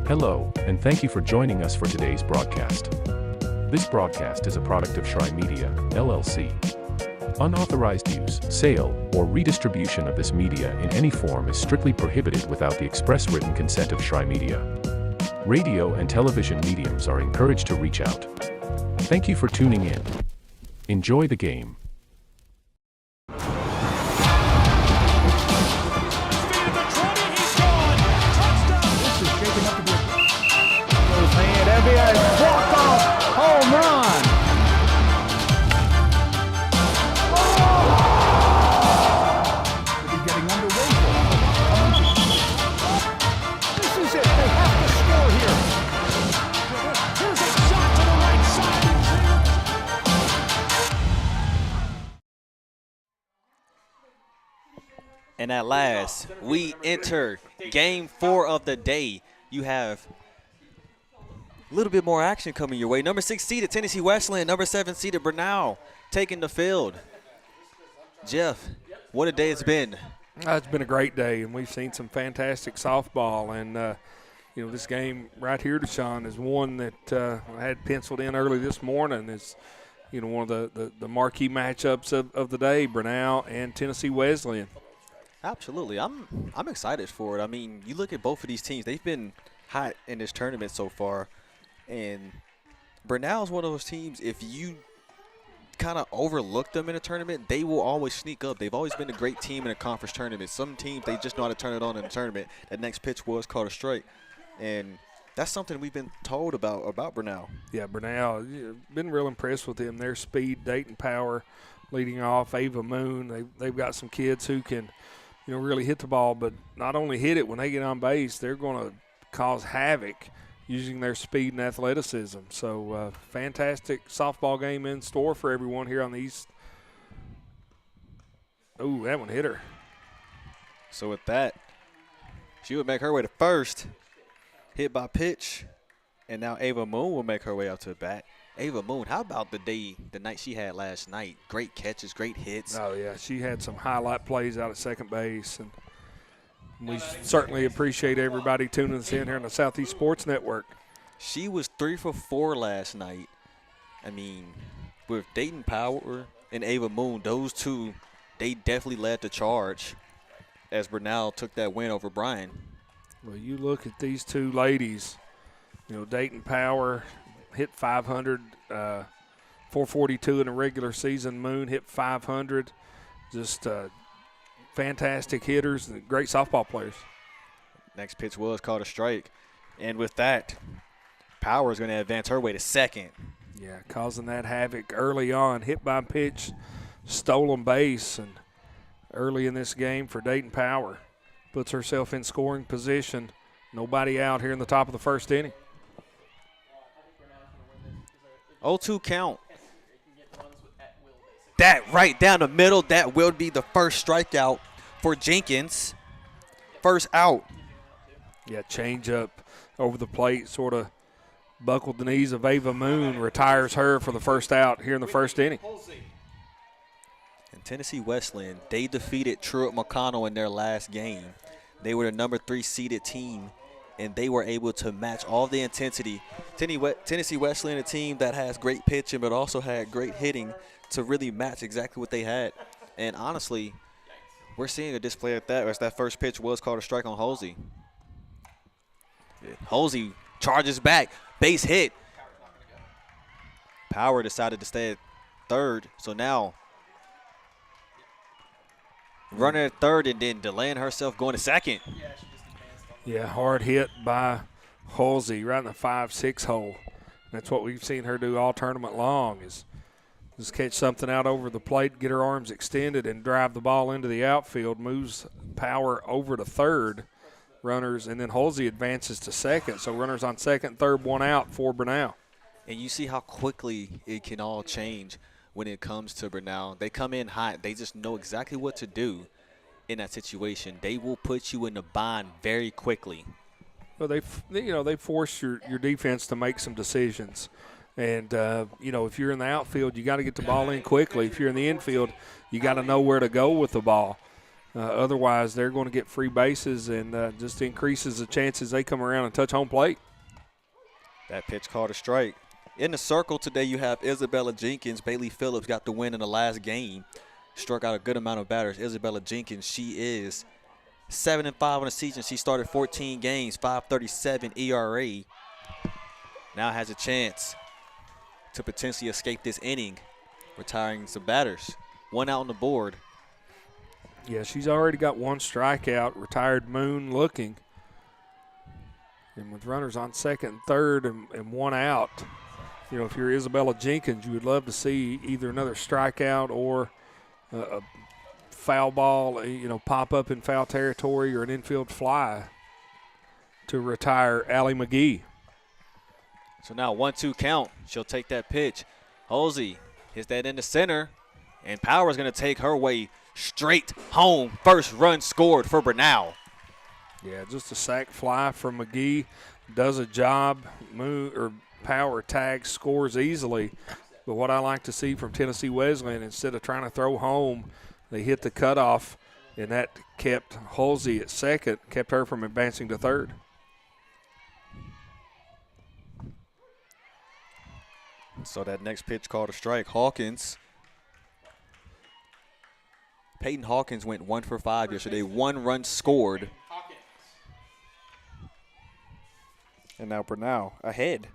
Hello, and thank you for joining us for today's broadcast. This broadcast is a product of Shry Media, LLC. Unauthorized use, sale, or redistribution of this media in any form is strictly prohibited without the express written consent of Shry Media. Radio and television mediums are encouraged to reach out. Thank you for tuning in. Enjoy the game. Walk-off home run. We're getting underway. This is it. They have to score here. Here's a shot to the right side. And at last, we enter Game 4 of the day. You have A little bit more action coming your way. Number 6 seeded Tennessee Wesleyan, number 7 seeded Brenau taking the field. Jeff, what a day it's been. It's been a great day, and we've seen some fantastic softball. And, this game right here, Deshaun, is one that I had penciled in early this morning. Is one of the marquee matchups of the day, Brenau and Tennessee Wesleyan. Absolutely. I'm excited for it. I mean, you look at both of these teams. They've been hot in this tournament so far. And Brenau is one of those teams, if you kind of overlook them in a tournament, they will always sneak up. They've always been a great team in a conference tournament. Some teams, they just know how to turn it on in a tournament. That next pitch was called a strike. And that's something we've been told about Brenau. Yeah, Brenau, been real impressed with them. Their speed, Dayton Power leading off, Ava Moon. They've got some kids who can, really hit the ball, but not only hit it when they get on base, they're going to cause havoc using their speed and athleticism. So fantastic softball game in store for everyone here on the East. Oh, that one hit her. So with that, she would make her way to first, hit by pitch, and now Ava Moon will make her way out to the bat. Ava Moon, how about the night she had last night? Great catches, great hits. Oh, yeah, she had some highlight plays out at second base, and we certainly appreciate everybody tuning us in here on the Southeast Sports Network. She was 3 for 4 last night. I mean, with Dayton Power and Ava Moon, those two, they definitely led the charge as Brenau took that win over Bryan. Well, you look at these two ladies, Dayton Power hit 500, 442 in a regular season. Moon hit 500. Just fantastic hitters and great softball players. Next pitch was called a strike. And with that, Power is going to advance her way to second. Yeah, causing that havoc early on. Hit by pitch, stolen base, and early in this game for Dayton Power. Puts herself in scoring position. Nobody out here in the top of the first inning. 0-2 count. That right down the middle, that will be the first strikeout for Jenkins. First out. Yeah, change up over the plate, sort of buckled the knees of Ava Moon, retires her for the first out here in the first inning. And Tennessee Wesleyan, they defeated Truett McConnell in their last game. They were the number 3 seeded team, and they were able to match all the intensity. Tennessee Wesleyan, a team that has great pitching but also had great hitting, to really match exactly what they had. And honestly, we're seeing a display of that as that first pitch was called a strike on Halsey. Halsey charges back, base hit. Power decided to stay at third, so now running at third and then delaying herself going to second. Yeah, hard hit by Halsey right in the 5-6 hole. That's what we've seen her do all tournament long, is just catch something out over the plate, get her arms extended, and drive the ball into the outfield, moves Power over to third, runners, and then Halsey advances to second. So runners on second, third, one out for Brenau. And you see how quickly it can all change when it comes to Brenau. They come in hot. They just know exactly what to do in that situation. They will put you in the bind very quickly. Well, they force your defense to make some decisions. And, if you're in the outfield, you got to get the ball in quickly. If you're in the infield, you got to know where to go with the ball. Otherwise, they're going to get free bases, and just increases the chances they come around and touch home plate. That pitch called a strike. In the circle today, you have Isabella Jenkins. Bailey Phillips got the win in the last game. Struck out a good amount of batters. Isabella Jenkins, she is 7-5 on the season. She started 14 games, 5.37 ERA. Now has a chance to potentially escape this inning, retiring some batters. One out on the board. Yeah, she's already got one strikeout, retired Moon looking. And with runners on second and third and one out, if you're Isabella Jenkins, you would love to see either another strikeout or a foul ball, pop up in foul territory, or an infield fly to retire Allie McGee. So now 1-2 count. She'll take that pitch. Halsey hits that in the center, and Power's going to take her way straight home. First run scored for Brenau. Yeah, just a sack fly from McGee. Does a job, power tag, scores easily. But what I like to see from Tennessee Wesleyan, instead of trying to throw home, they hit the cutoff, and that kept Halsey at second, kept her from advancing to third. So that next pitch called a strike. Peyton Hawkins went 1 for 5 yesterday. 1 run scored. And now Brenau ahead.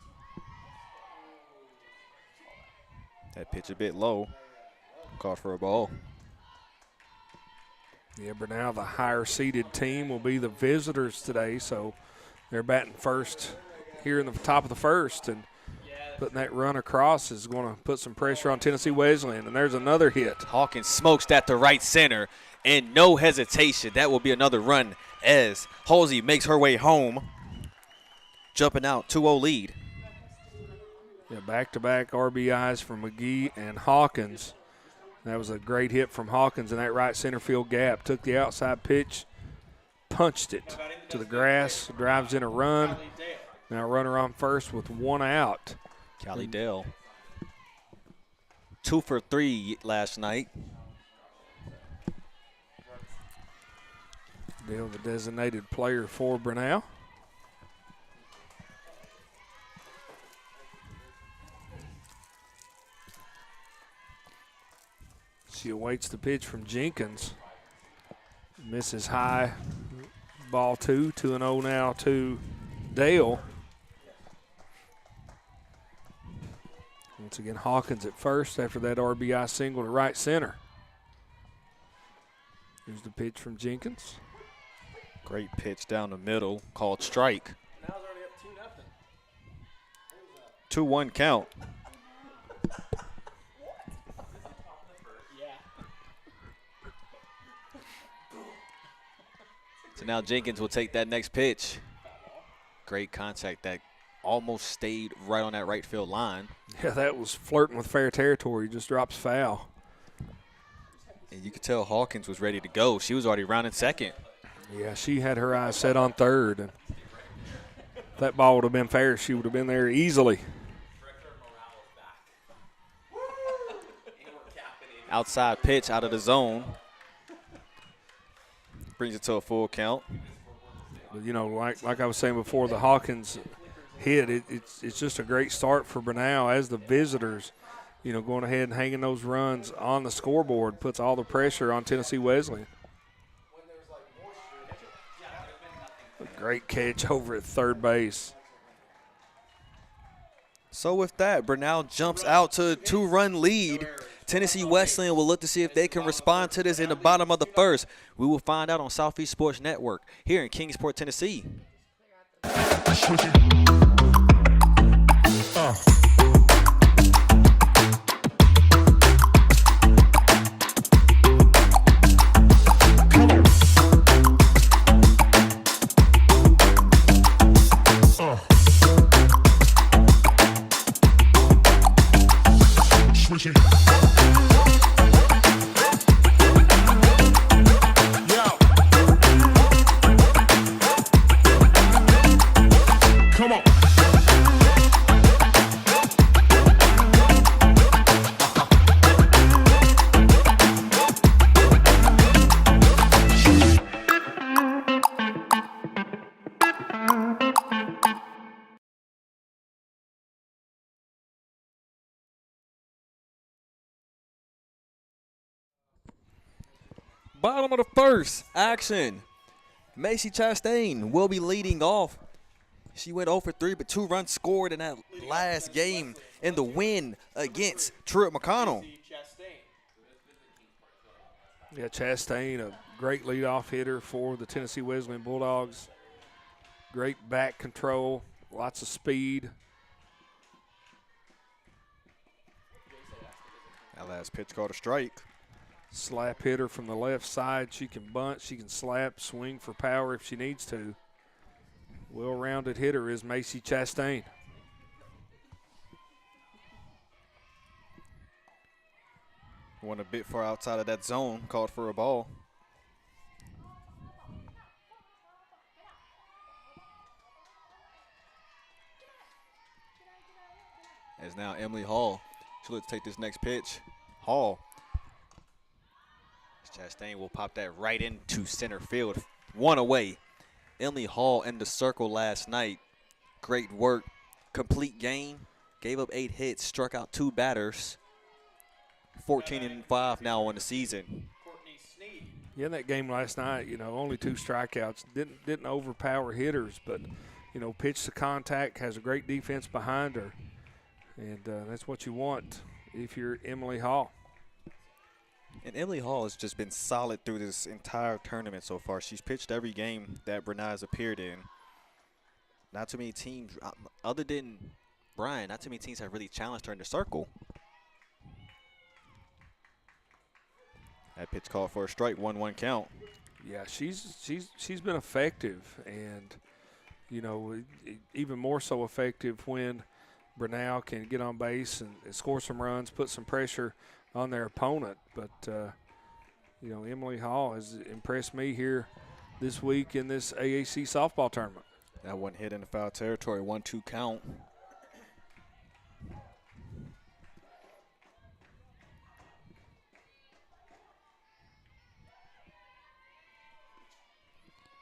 That pitch a bit low. Called for a ball. Yeah, Brenau, the higher-seeded team, will be the visitors today, so they're batting first here in the top of the first, and putting that run across is going to put some pressure on Tennessee Wesleyan, and there's another hit. Hawkins smokes that to right center, and no hesitation. That will be another run as Halsey makes her way home, jumping out, 2-0 lead. Yeah, back-to-back RBIs from McGee and Hawkins. That was a great hit from Hawkins in that right center field gap. Took the outside pitch, punched it to the grass, drives in a run. Now runner on first with 1 out. Callie Dale, 2 for 3 last night. Dale, the designated player for Brenau. She awaits the pitch from Jenkins. Misses high. Ball 2, 2-0 now to Dale. Once again, Hawkins at first after that RBI single to right center. Here's the pitch from Jenkins. Great pitch down the middle, called strike. 2-1 count. So now Jenkins will take that next pitch. Great contact that almost stayed right on that right field line. Yeah, that was flirting with fair territory. Just drops foul. And you could tell Hawkins was ready to go. She was already rounding second. Yeah, she had her eyes set on third. And if that ball would have been fair, she would have been there easily. Outside pitch out of the zone. Brings it to a full count. But, you know, like I was saying before, the Hawkins hit, it's just a great start for Brenau as the visitors, you know, going ahead and hanging those runs on the scoreboard puts all the pressure on Tennessee Wesleyan. A great catch over at third base. So with that, Brenau jumps out to a 2-run lead. Tennessee Wesleyan will look to see if they can respond to this in the bottom of the first. We will find out on Southeast Sports Network here in Kingsport, Tennessee. Bottom of the first, action. Macy Chastain will be leading off. She went 0 for 3, but 2 runs scored in that last game in the win against Truett McConnell. Yeah, Chastain, a great leadoff hitter for the Tennessee Wesleyan Bulldogs. Great back control, lots of speed. That last pitch called a strike. Slap hitter from the left side. She can bunt, she can slap, swing for power if she needs to. Well-rounded hitter is Macy Chastain. Went a bit far outside of that zone, called for a ball. As now Emily Hall, she'll let's take this next pitch. Hall. Chastain will pop that right into center field. One away. Emily Hall in the circle last night. Great work. Complete game. Gave up 8 hits. Struck out 2 batters. 14-5 now on the season. Yeah, in that game last night, only 2 strikeouts. Didn't overpower hitters, but, pitch to contact, has a great defense behind her. And that's what you want if you're Emily Hall. And Emily Hall has just been solid through this entire tournament so far. She's pitched every game that Brenau has appeared in. Not too many teams, other than Brian, not too many teams have really challenged her in the circle. That pitch called for a strike, 1-1 count. Yeah, she's been effective, and even more so effective when Brenau can get on base and score some runs, put some pressure on their opponent. But Emily Hall has impressed me here this week in this AAC softball tournament. That one hit in the foul territory, 1-2 count.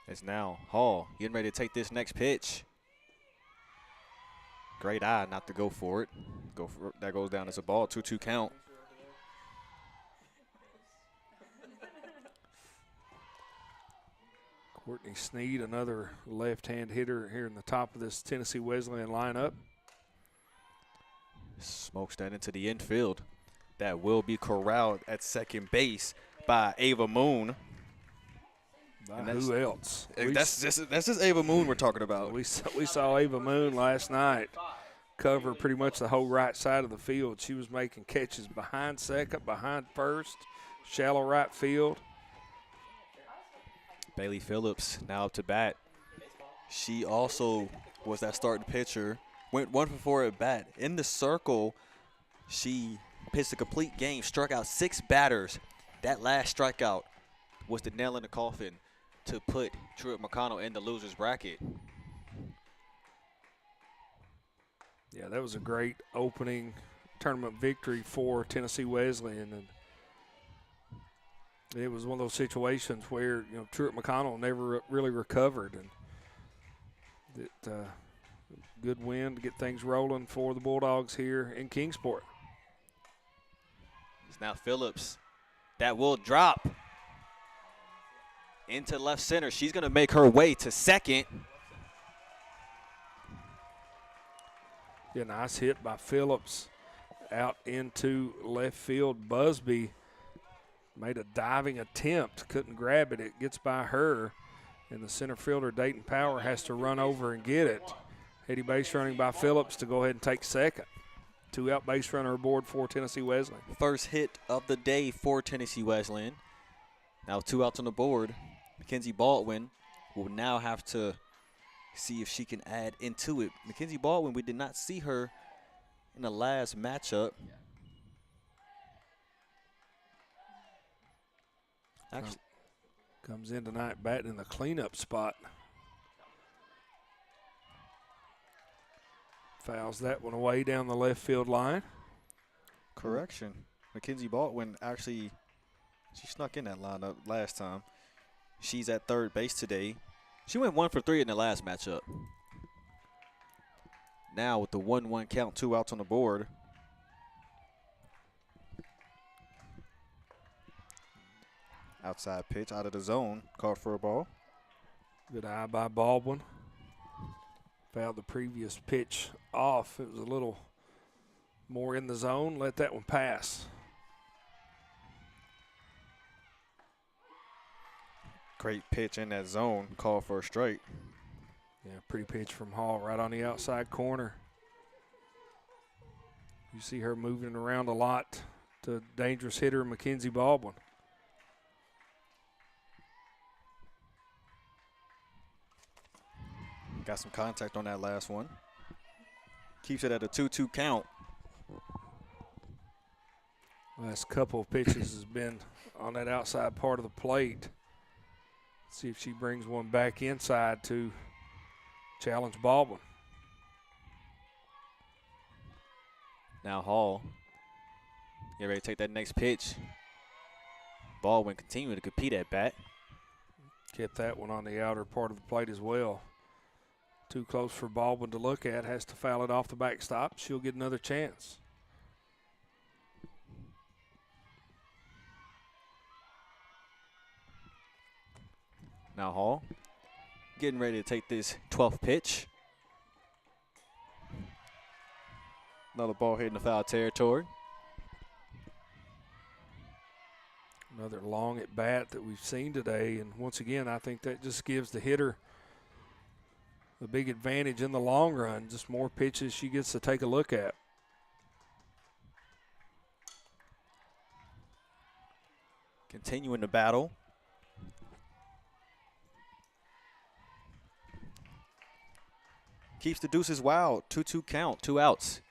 It's now Hall getting ready to take this next pitch. Great eye not to go for it. That goes down as a ball, 2-2 count. Courtney Sneed, another left-hand hitter here in the top of this Tennessee Wesleyan lineup. Smokes that into the infield. That will be corralled at second base by Ava Moon. Who else? That's just Ava Moon we're talking about. We saw Ava Moon last night cover pretty much the whole right side of the field. She was making catches behind second, behind first, shallow right field. Bailey Phillips now up to bat. She also was that starting pitcher. Went 1 for 4 at bat. In the circle, she pitched a complete game, struck out 6 batters. That last strikeout was the nail in the coffin to put Truett McConnell in the loser's bracket. Yeah, that was a great opening tournament victory for Tennessee Wesleyan. And it was one of those situations where, Truett McConnell never really recovered. And good win to get things rolling for the Bulldogs here in Kingsport. It's now Phillips. That will drop into left center. She's going to make her way to second. Yeah, nice hit by Phillips out into left field. Busby made a diving attempt, couldn't grab it. It gets by her, and the center fielder, Dayton Power, has to run over and get it. Heady base running by Phillips to go ahead and take second. 2 out base runner aboard for Tennessee Wesleyan. First hit of the day for Tennessee Wesleyan. Now 2 outs on the board. Mackenzie Baldwin will now have to see if she can add into it. Mackenzie Baldwin, we did not see her in the last matchup. Actually, comes in tonight batting in the cleanup spot. Fouls that one away down the left field line. correction. Mackenzie Baldwin actually, she snuck in that lineup last time. She's at third base today. She went 1 for 3 in the last matchup. Now with the 1-1 count, 2 outs on the board. Outside pitch out of the zone, called for a ball. Good eye by Baldwin. Fouled the previous pitch off. It was a little more in the zone. Let that one pass. Great pitch in that zone, called for a strike. Yeah, pretty pitch from Hall right on the outside corner. You see her moving around a lot to dangerous hitter Mackenzie Baldwin. Got some contact on that last one. Keeps it at a 2-2 count. Last couple of pitches has been on that outside part of the plate. See if she brings one back inside to challenge Baldwin. Now Hall, get ready to take that next pitch. Baldwin continuing to compete at bat. Kept that one on the outer part of the plate as well. Too close for Baldwin to look at. Has to foul it off the backstop. She'll get another chance. Now Hall getting ready to take this 12th pitch. Another ball hitting the foul territory. Another long at bat that we've seen today. And once again, I think that just gives the hitter a big advantage in the long run. Just more pitches she gets to take a look at. Continuing the battle. Keeps the deuces wild. 2-2 count, 2 outs.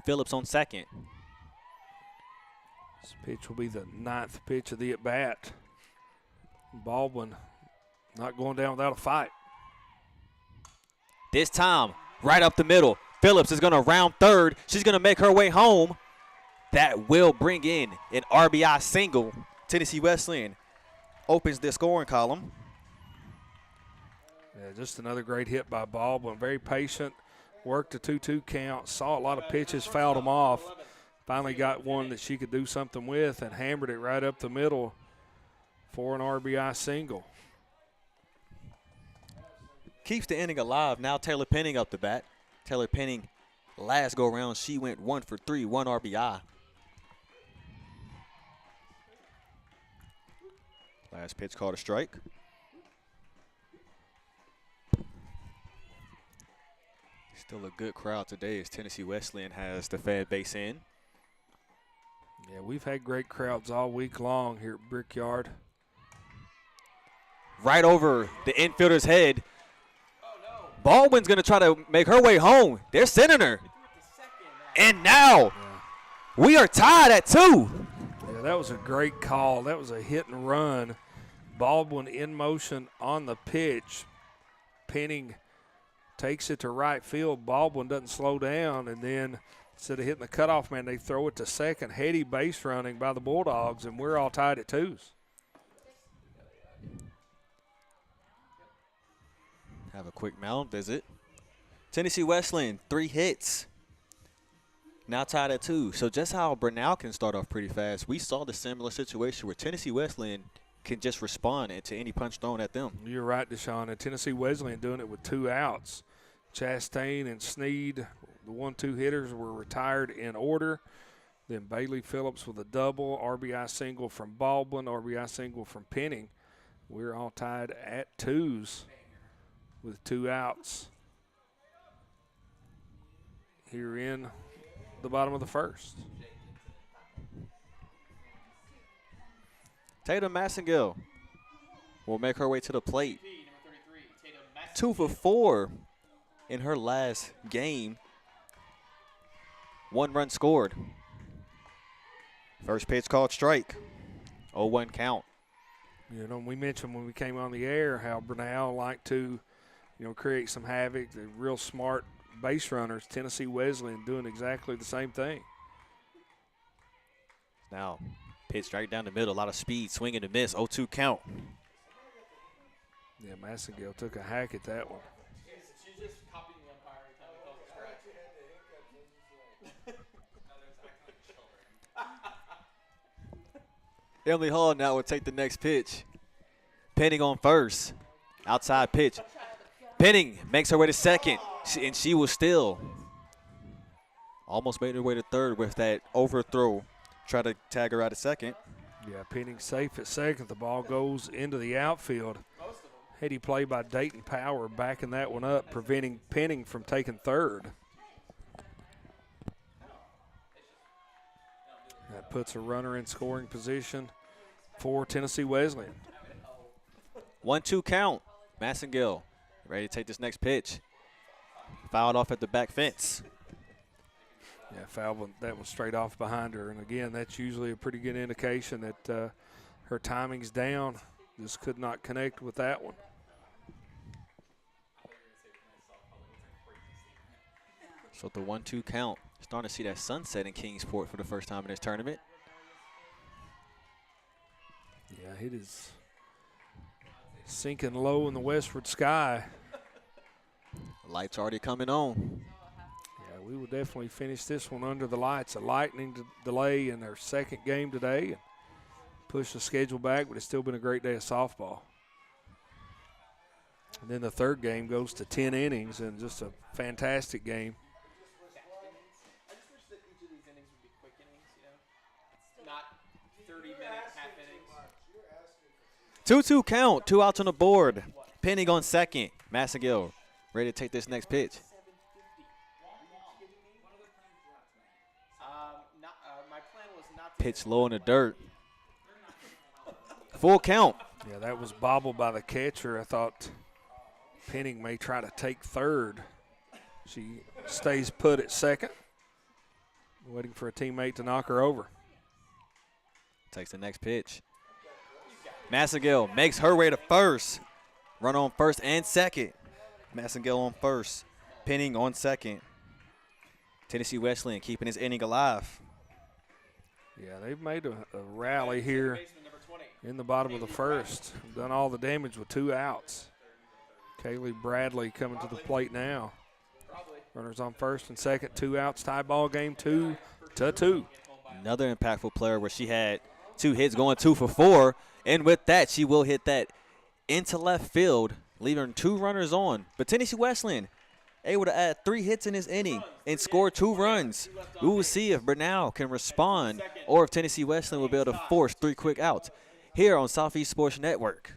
Phillips on second. This pitch will be the 9th pitch of the at-bat. Baldwin not going down without a fight. This time, right up the middle. Phillips is going to round third. She's going to make her way home. That will bring in an RBI single. Tennessee Wesleyan opens the scoring column. Yeah, just another great hit by Baldwin. Very patient, worked a 2-2 count, saw a lot of pitches, fouled them off. Finally got one that she could do something with and hammered it right up the middle for an RBI single. Keeps the inning alive. Now Taylor Penning up the bat. Taylor Penning, last go around, she went 1 for 3, 1 RBI. Last pitch called a strike. Still a good crowd today as Tennessee Wesleyan has the fan base in. Yeah, we've had great crowds all week long here at Brickyard. Right over the infielder's head. Baldwin's going to try to make her way home. They're sending her. And now we are tied at 2. Yeah, that was a great call. That was a hit and run. Baldwin in motion on the pitch. Penning takes it to right field. Baldwin doesn't slow down, and then instead of hitting the cutoff man, they throw it to second. Heady base running by the Bulldogs, and we're all tied at 2s. Have a quick mound visit. Tennessee Wesleyan, 3 hits. Now tied at 2. So just how Brenau can start off pretty fast, we saw the similar situation where Tennessee Wesleyan can just respond to any punch thrown at them. You're right, Deshaun. And Tennessee Wesleyan doing it with 2 outs. Chastain and Sneed, the 1-2 hitters, were retired in order. Then Bailey Phillips with a double, RBI single from Baldwin, RBI single from Penning. We're all tied at 2s with 2 outs here in the bottom of the first. Tatum Massengill will make her way to the plate. 2 for 4 in her last game. 1 run scored. First pitch called strike. 0-1 count. You know, we mentioned when we came on the air how Brenau liked to, create some havoc. They're real smart base runners. Tennessee Wesleyan doing exactly the same thing. Now, pitch right down the middle. A lot of speed, swing and a miss. 0-2 count. Yeah, Massengill took a hack at that one. Emily Hall now will take the next pitch. Penning on first. Outside pitch. Penning makes her way to second, and she was still almost made her way to third with that overthrow. Try to tag her out at second. Yeah, Penning safe at second. The ball goes into the outfield. Heady play by Dayton Power, backing that one up, preventing Penning from taking third. That puts a runner in scoring position for Tennessee Wesleyan. 1-2 count. Massengill ready to take this next pitch. Fouled off at the back fence. Yeah, foul that one straight off behind her. And, again, that's usually a pretty good indication that her timing's down. Just could not connect with that one. So the 1-2 count. Starting to see that sunset in Kingsport for the first time in this tournament. Yeah, it is sinking low in the westward sky. Lights already coming on. Yeah, we will definitely finish this one under the lights. A lightning delay in their second game today and push the schedule back, but it's still been a great day of softball. And then the third game goes to 10 innings and just a fantastic game. I just wish that each of these innings would be quick innings, you know? Not 30-minute half innings. 2-2 count, 2 outs on the board. Penning on second. Massagill ready to take this next pitch. My plan was not to Pitch low in the dirt. Full count. Yeah, that was bobbled by the catcher. I thought Penning may try to take third. She stays put at second, waiting for a teammate to knock her over. Takes the next pitch. Massagill makes her way to first. Run on first and second. Massagill on first. Penning on second. Tennessee Wesleyan keeping his inning alive. Yeah, they've made a rally here in the bottom of the first. Done all the damage with 2 outs. Kaylee Bradley coming to the plate now. Runners on first and second, 2 outs, tie ball game 2-2. Another impactful player where she had 2 hits going 2 for 4. And with that, she will hit that into left field, leaving 2 runners on. But Tennessee Wesleyan able to add 3 hits in this inning and score 2 runs. We will see if Brenau can respond or if Tennessee Wesleyan will be able to force 3 quick outs here on Southeast Sports Network.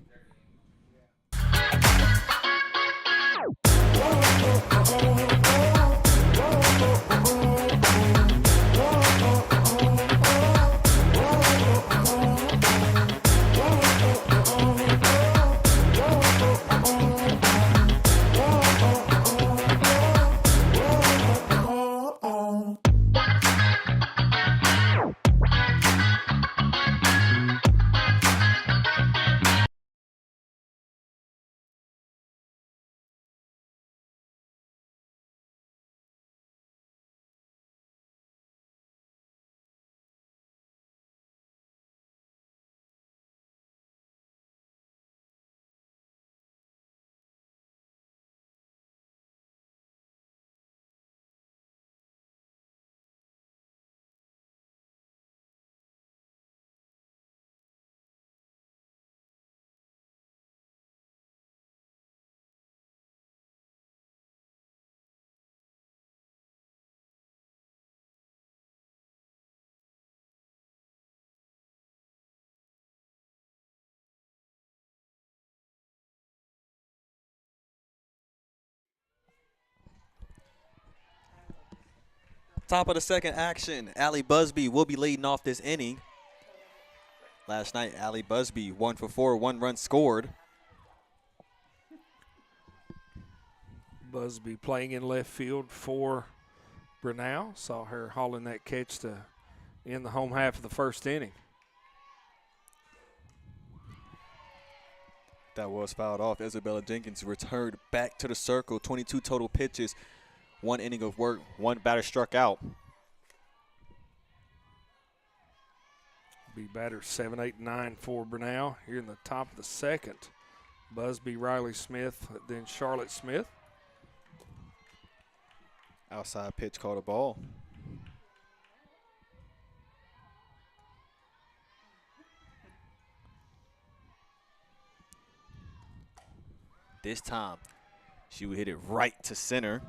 Top of the second action, Allie Busby will be leading off this inning. Last night, Allie Busby 1 for 4, 1 run scored. Busby playing in left field for Brenau. Saw her hauling that catch to end the home half of the first inning. That was fouled off. Isabella Jenkins returned back to the circle. 22 total pitches, 1 inning of work, 1 batter struck out. Be batters 7, 8, 9 for Brenau here in the top of the second. Busby, Riley Smith, then Charlotte Smith. Outside pitch called a ball. This time, she would hit it right to center.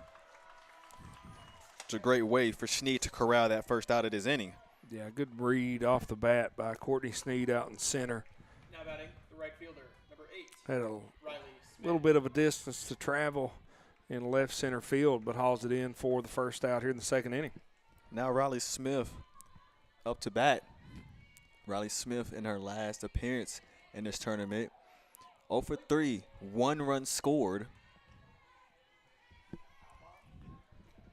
It's a great way for Sneed to corral that first out of this inning. Yeah, good read off the bat by Courtney Sneed out in center. Now batting the right fielder, number 8. Had a Riley Smith. little bit of a distance to travel in left center field, but hauls it in for the first out here in the second inning. Now Riley Smith up to bat. Riley Smith in her last appearance in this tournament. 0 for 3, 1 run scored.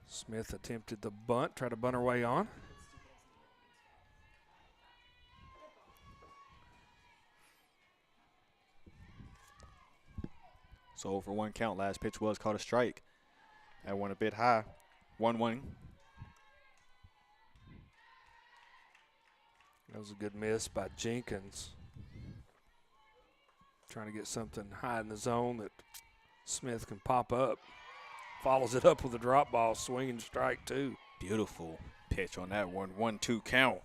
Smith attempted the bunt, tried to bunt her way on. So 0 for 1 count. Last pitch was called a strike. That one a bit high. 1-1. That was a good miss by Jenkins. Trying to get something high in the zone that Smith can pop up. Follows it up with a drop ball, swinging strike two. Beautiful pitch on that one. 1-2 count.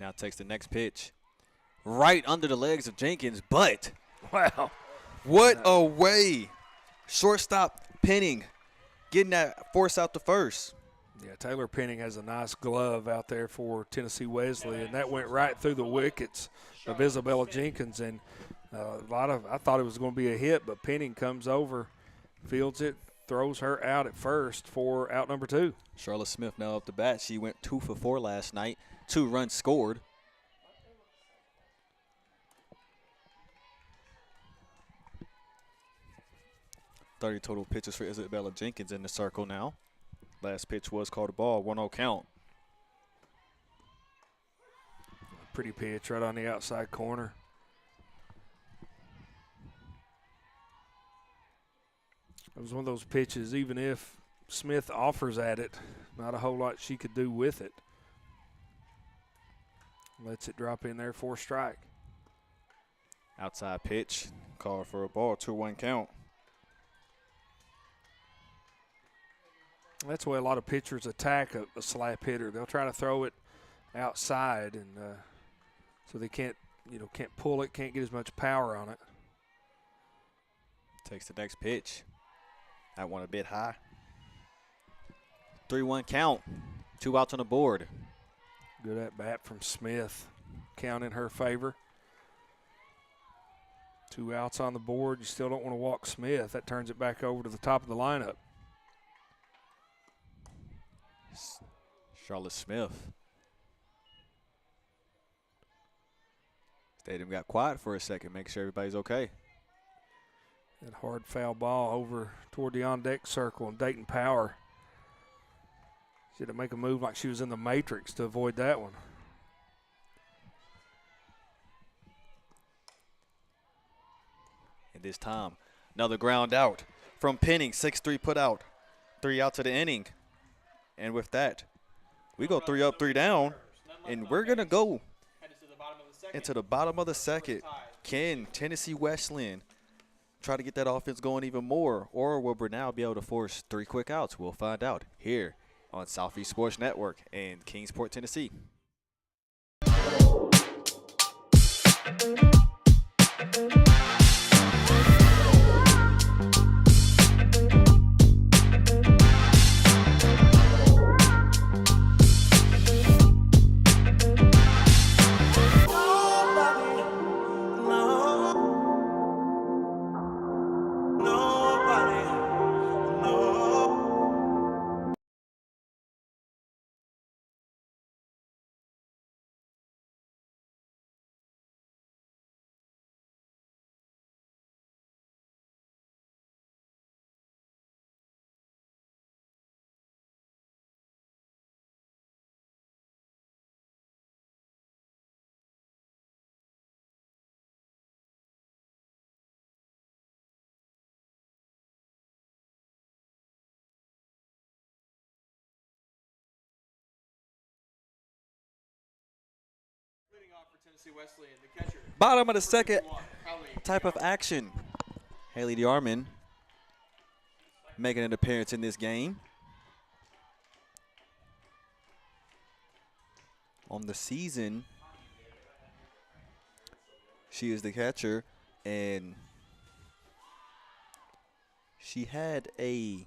Now takes the next pitch. Right under the legs of Jenkins, but Wow. what a way. Shortstop Penning getting that force out to first. Yeah, Taylor Penning has a nice glove out there for Tennessee Wesleyan, and that went right through the wickets of Isabella Jenkins. And I thought it was going to be a hit, but Penning comes over, fields it, throws her out at first for out number two. Charlotte Smith now up the bat. She went 2 for 4 last night. 2 runs scored. .30 total pitches for Isabella Jenkins in the circle now. Last pitch was called a ball, 1-0 count. Pretty pitch right on the outside corner. It was one of those pitches, even if Smith offers at it, not a whole lot she could do with it. Lets it drop in there for a strike. Outside pitch, called for a ball, 2-1 count. That's the way a lot of pitchers attack a slap hitter. They'll try to throw it outside, and so they can't pull it, can't get as much power on it. Takes the next pitch. That one a bit high. 3-1 count. 2 outs on the board. Good at bat from Smith. Count in her favor. 2 outs on the board. You still don't want to walk Smith. That turns it back over to the top of the lineup. Charlotte Smith. Stadium got quiet for a second, make sure everybody's okay. That hard foul ball over toward the on-deck circle, and Dayton Power. She had to make a move like she was in the Matrix to avoid that one. And this time, another ground out from Penning, 6-3 put out. 3 out to the inning. And with that, we go 3 up, 3 down, and we're going to go into the bottom of the second. Can Tennessee Wesleyan try to get that offense going even more, or will Brenau be able to force 3 quick outs? We'll find out here on Southeast Sports Network in Kingsport, Tennessee. Tennessee Wesleyan, the catcher. Bottom of the second type of action. Haley DeArmond making an appearance in this game. On the season, she is the catcher, and she had a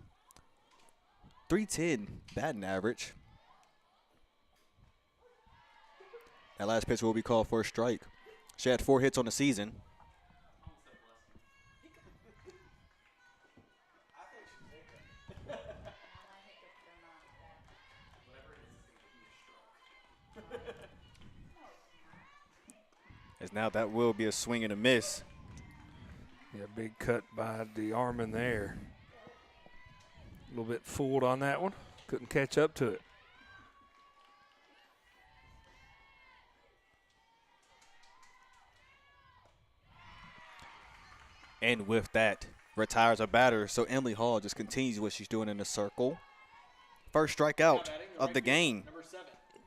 .310 batting average. That last pitch will be called for a strike. She had 4 hits on the season. As now that will be a swing and a miss. Yeah, big cut by DeArmond there. A little bit fooled on that one. Couldn't catch up to it. And with that, retires a batter. So Emily Hall just continues what she's doing in the circle. First strikeout of the game.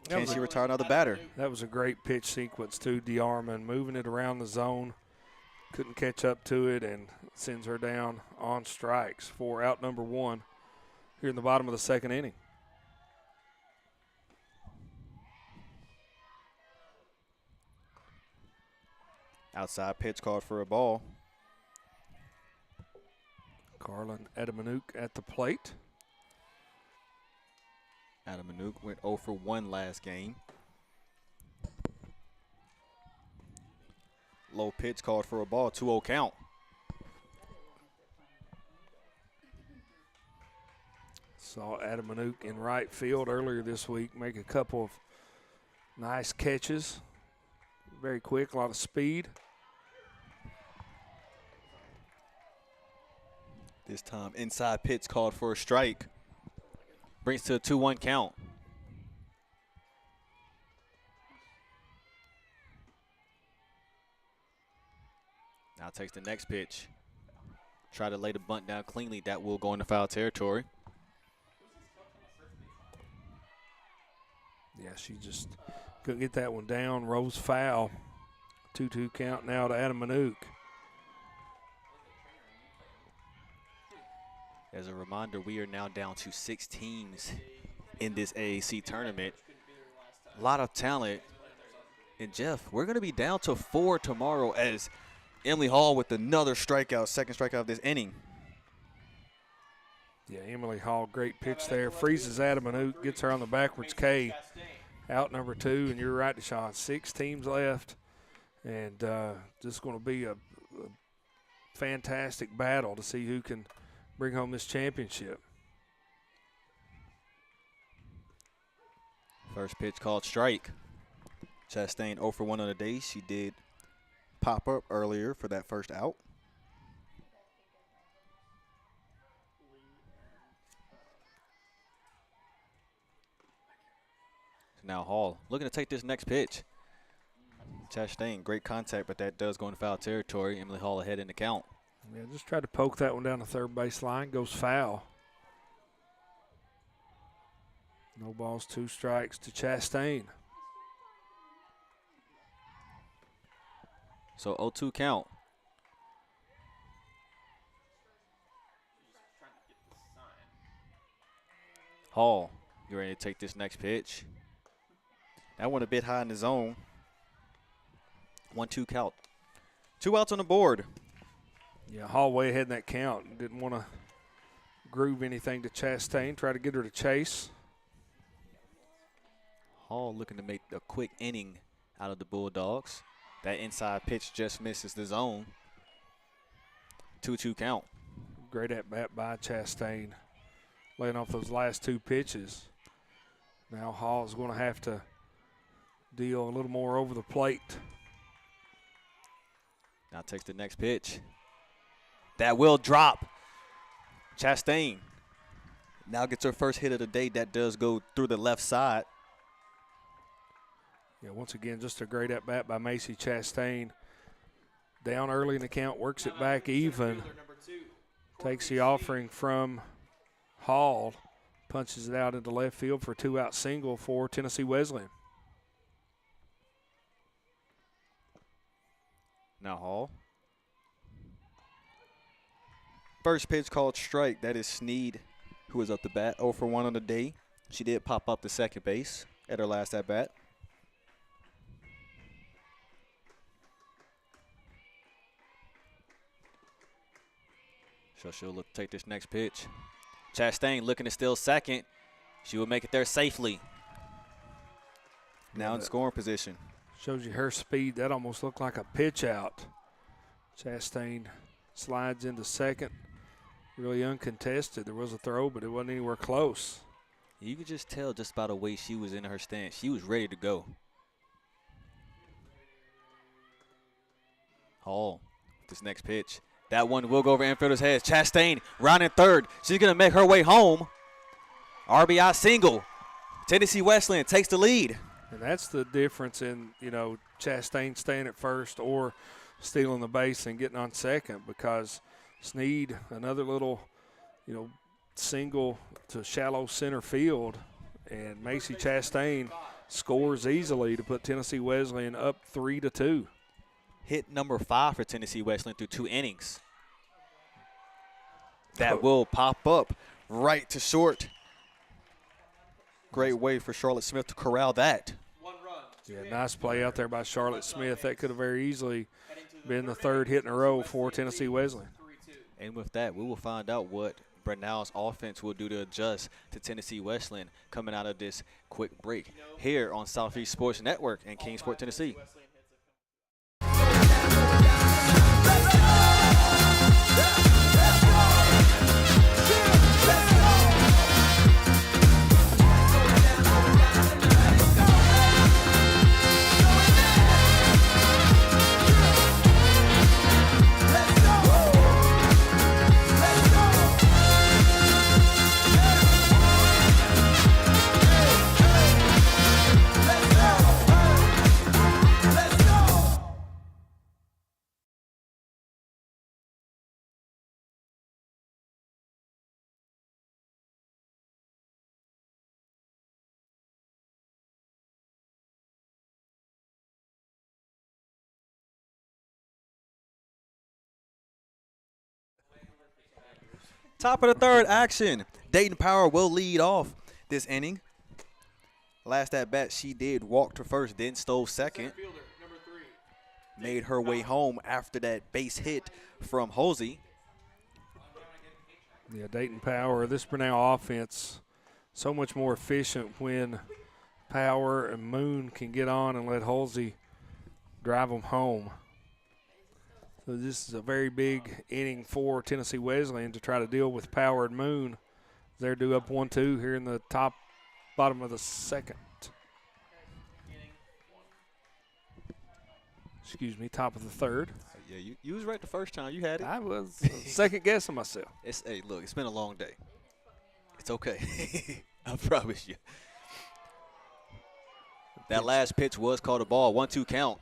Can she retire another batter? That was a great pitch sequence, too. DeArmond moving it around the zone. Couldn't catch up to it and sends her down on strikes for out number 1 here in the bottom of the second inning. Outside pitch called for a ball. Carlin Adamanuk at the plate. Adamanuk went 0 for 1 last game. Low pitch called for a ball, 2-0 count. Saw Adamanuk in right field earlier this week make a couple of nice catches. Very quick, a lot of speed. This time, inside pitch called for a strike. Brings to a 2-1 count. Now takes the next pitch. Try to lay the bunt down cleanly. That will go into foul territory. Yeah, she just couldn't get that one down. Rose foul. 2-2 count now to Adamanuk. As a reminder, we are now down to 6 teams in this AAC tournament. A lot of talent. And Jeff, we're going to be down to 4 tomorrow as Emily Hall with another strikeout, second strikeout of this inning. Yeah, Emily Hall, great pitch there. Freezes Adamanuk, gets her on the backwards K. Out number 2, and you're right, Deshaun. 6 teams left, and this is going to be a fantastic battle to see who can bring home this championship. First pitch called strike. Chastain 0 for 1 on the day. She did pop up earlier for that first out. Now Hall looking to take this next pitch. Chastain, great contact, but that does go into foul territory. Emily Hall ahead in the count. Yeah, just tried to poke that one down the third base line. Goes foul. No balls, 2 strikes to Chastain. So 0-2 count. Hall, you ready to take this next pitch? That one a bit high in the zone. 1-2 count. 2 outs on the board. Yeah, Hall way ahead in that count. Didn't want to groove anything to Chastain. Try to get her to chase. Hall looking to make a quick inning out of the Bulldogs. That inside pitch just misses the zone. 2-2 count. Great at bat by Chastain. Laying off those last 2 pitches. Now Hall is going to have to deal a little more over the plate. Now takes the next pitch. That will drop. Chastain now gets her first hit of the day. That does go through the left side. Yeah, once again, just a great at-bat by Macy Chastain. Down early in the count, works it back even. Takes the offering from Hall. Punches it out into left field for a 2-out single for Tennessee Wesleyan. Now Hall. First pitch called strike. That is Sneed, who is up the bat, 0 for 1 on the day. She did pop up to second base at her last at-bat. So she'll look to take this next pitch. Chastain looking to steal second. She will make it there safely. Now in scoring position. Shows you her speed. That almost looked like a pitch out. Chastain slides into second. Really uncontested. There was a throw, but it wasn't anywhere close. You could just tell just by the way she was in her stance. She was ready to go. Hall, this next pitch. That one will go over infielder's head. Chastain rounding third. She's going to make her way home. RBI single. Tennessee Wesleyan takes the lead. And that's the difference in, Chastain staying at first or stealing the base and getting on second, because Sneed, another little, single to shallow center field. And Macy Chastain scores easily to put Tennessee Wesleyan up 3-2. Hit number 5 for Tennessee Wesleyan through 2 innings. That will pop up right to short. Great way for Charlotte Smith to corral that. Yeah, nice play out there by Charlotte Smith. That could have very easily been the 3rd hit in a row for Tennessee Wesleyan. And with that, we will find out what Brenau's offense will do to adjust to Tennessee Wesleyan coming out of this quick break here on Southeast Sports Network and Kingsport, Tennessee. Top of the 3rd action. Dayton Power will lead off this inning. Last at bat, she did walk to first, then stole second. Made her way home after that base hit from Hosey. Yeah, Dayton Power, this Brenau offense, so much more efficient when Power and Moon can get on and let Halsey drive them home. So this is a very big inning for Tennessee Wesleyan to try to deal with Power and Moon. They're due up 1-2 here in the bottom of the 2nd. Excuse me, top of the 3rd. Yeah, you was right the first time. You had it. I was second guessing myself. Hey, look, it's been a long day. It's okay. I promise you. That last pitch was called a ball. 1-2 count.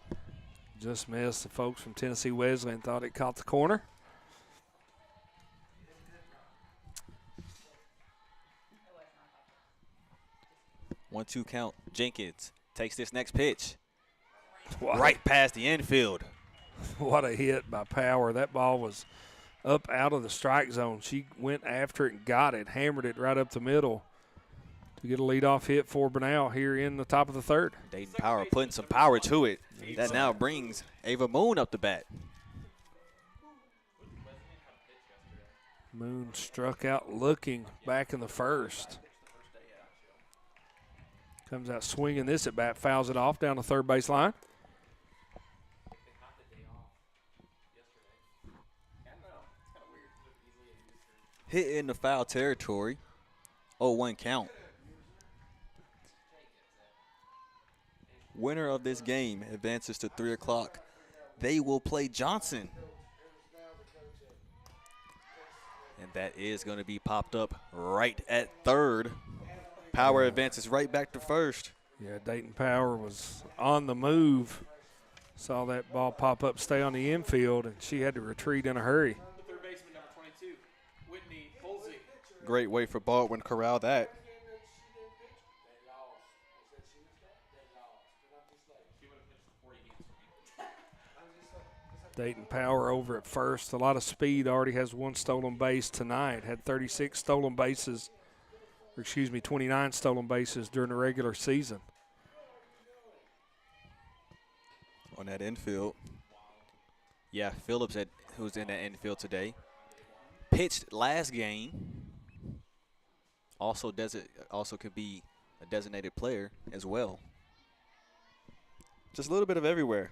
Just missed. The folks from Tennessee Wesleyan thought it caught the corner. One, 2 count. Jenkins takes this next pitch. What right past the infield. What a hit by Power. That ball was up out of the strike zone. She went after it and got it, hammered it right up the middle to get a leadoff hit for Brenau here in the top of the 3rd. Dayton Power putting some power to it. That now brings Ava Moon up the bat. Moon struck out looking back in the 1st. Comes out swinging this at bat, fouls it off down the 3rd base line. Hit in the foul territory. 0-1 count. Winner of this game advances to 3 o'clock. They will play Johnson. And that is going to be popped up right at 3rd. Power advances right back to 1st. Yeah, Dayton Power was on the move. Saw that ball pop up, stay on the infield, and she had to retreat in a hurry. The 3rd baseman, number 22, Whitney Holsey. Great way for Baldwin to corral that. Dayton Power over at 1st. A lot of speed, already has 1 stolen base tonight. Had 36 stolen bases, or excuse me, 29 stolen bases during the regular season. On that infield. Yeah, Phillips, who's in that infield today, pitched last game. Also could be a designated player as well. Just a little bit of everywhere.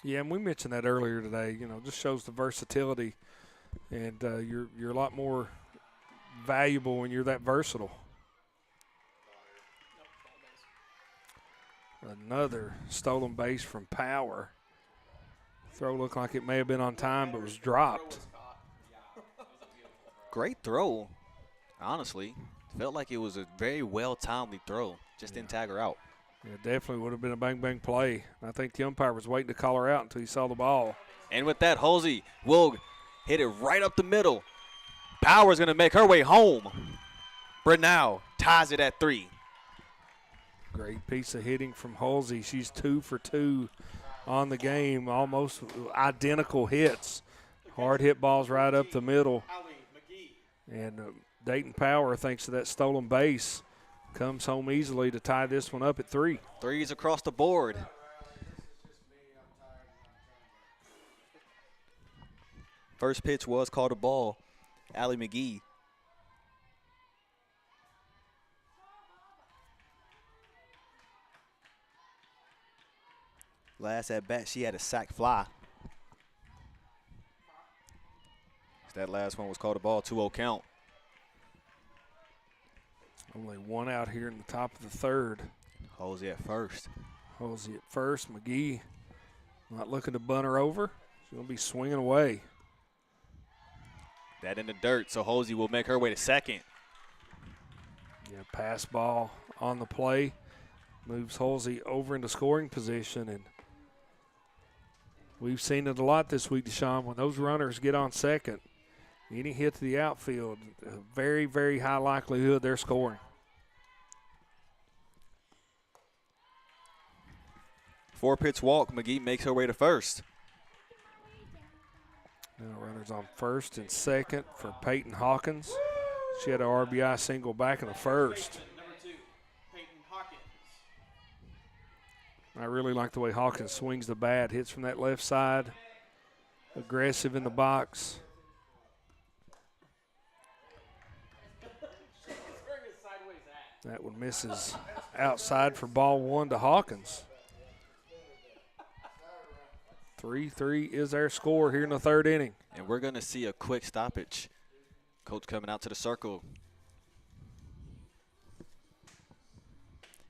Yeah, and we mentioned that earlier today. Just shows the versatility, and you're a lot more valuable when you're that versatile. Another stolen base from Power. Throw looked like it may have been on time, but was dropped. Great throw, honestly. Felt like it was a very well-timely throw. Just didn't tag her out. Yeah, definitely would have been a bang-bang play. I think the umpire was waiting to call her out until he saw the ball. And with that, Halsey will Hit it right up the middle. Bauer's going to make her way home. Brenau ties it at 3. Great piece of hitting from Halsey. She's 2 for 2 on the game, almost identical hits. Hard hit balls right up the middle. And Dayton Power, thanks to that stolen base, comes home easily to tie this one up at 3. Threes across the board. First pitch was called a ball. Allie McGee. Last at bat, she had a sac fly. That last one was called a ball, 2-0 count. Only one out here in the top of the third. Halsey at first. Halsey at first. McGee not looking to bunt her over. She's going to be swinging away. That in the dirt, so Halsey will make her way to second. Yeah, pass ball on the play. Moves Halsey over into scoring position, and we've seen it a lot this week, Deshaun. When those runners get on second, any hit to the outfield, a very, very high likelihood they're scoring. Four-pitch walk. McGee makes her way to first. Now runners on first and second for Peyton Hawkins. She had an RBI single back in the first. Number 2, Peyton Hawkins. I really like the way Hawkins swings the bat, hits from that left side, aggressive in the box. That one misses outside for ball 1 to Hawkins. 3-3 is our score here in the third inning. And we're going to see a quick stoppage. Coach coming out to the circle.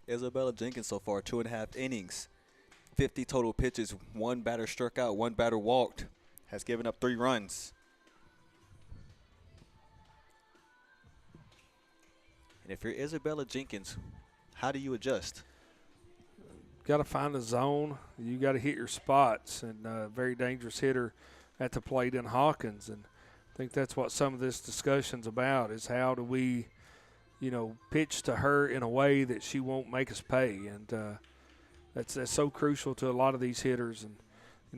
Isabella Jenkins so far, 2.5 innings, 50 total pitches, 1 batter struck out, 1 batter walked, has given up 3 runs. And if you're Isabella Jenkins, how do you adjust? Got to find the zone. You got to hit your spots, and a very dangerous hitter at the plate in Hawkins. And I think that's what some of this discussion's about, is how do we, pitch to her in a way that she won't make us pay. And that's so crucial to a lot of these hitters. And,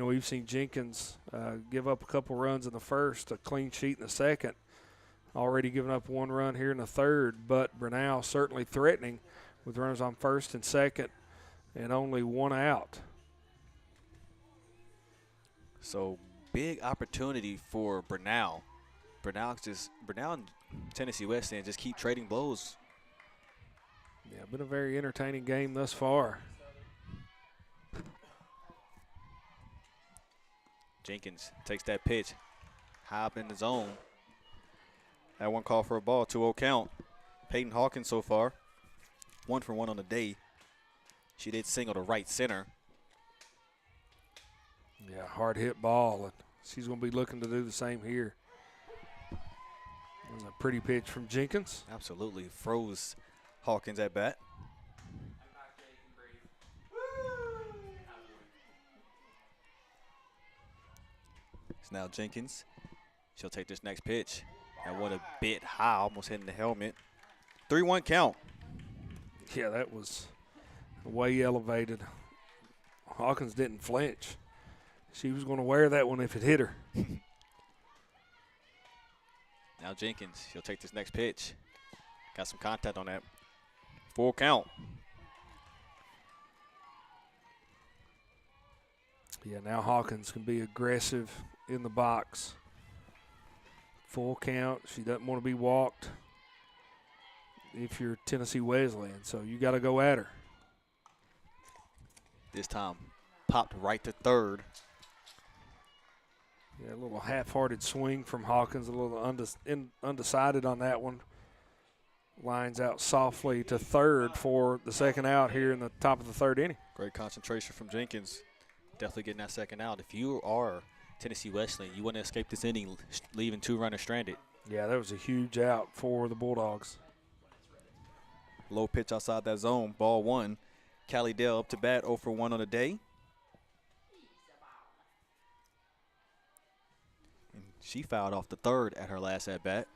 we've seen Jenkins give up a couple runs in the first, a clean sheet in the second, already giving up 1 run here in the third. But Brenau certainly threatening with runners on first and second and only 1 out. So big opportunity for Brenau. Brenau and Tennessee Wesleyan just keep trading blows. Yeah, been a very entertaining game thus far. Jenkins takes that pitch, high up in the zone. That one call for a ball, 2-0 count. Peyton Hawkins so far, 1 for 1 on the day. She did single to right center. Yeah, hard hit ball, and she's going to be looking to do the same here. That was a pretty pitch from Jenkins. Absolutely froze Hawkins at bat. It's now Jenkins. She'll take this next pitch. That one a bit high, almost hitting the helmet. 3-1 count. Yeah, that was way elevated. Hawkins didn't flinch. She was going to wear that one if it hit her. Now Jenkins, she'll take this next pitch. Got some contact on that. Full count. Yeah, now Hawkins can be aggressive in the box. Full count. She doesn't want to be walked if you're Tennessee Wesleyan, so you got to go at her. This time popped right to third. Yeah, a little half-hearted swing from Hawkins, a little undecided on that one. Lines out softly to third for the second out here in the top of the third inning. Great concentration from Jenkins. Definitely getting that second out. If you are Tennessee Wesleyan, you want to escape this inning, leaving 2 runners stranded. Yeah, that was a huge out for the Bulldogs. Low pitch outside that zone, ball 1. Callie Dell up to bat, 0 for 1 on the day. And She fouled off the third at her last at-bat.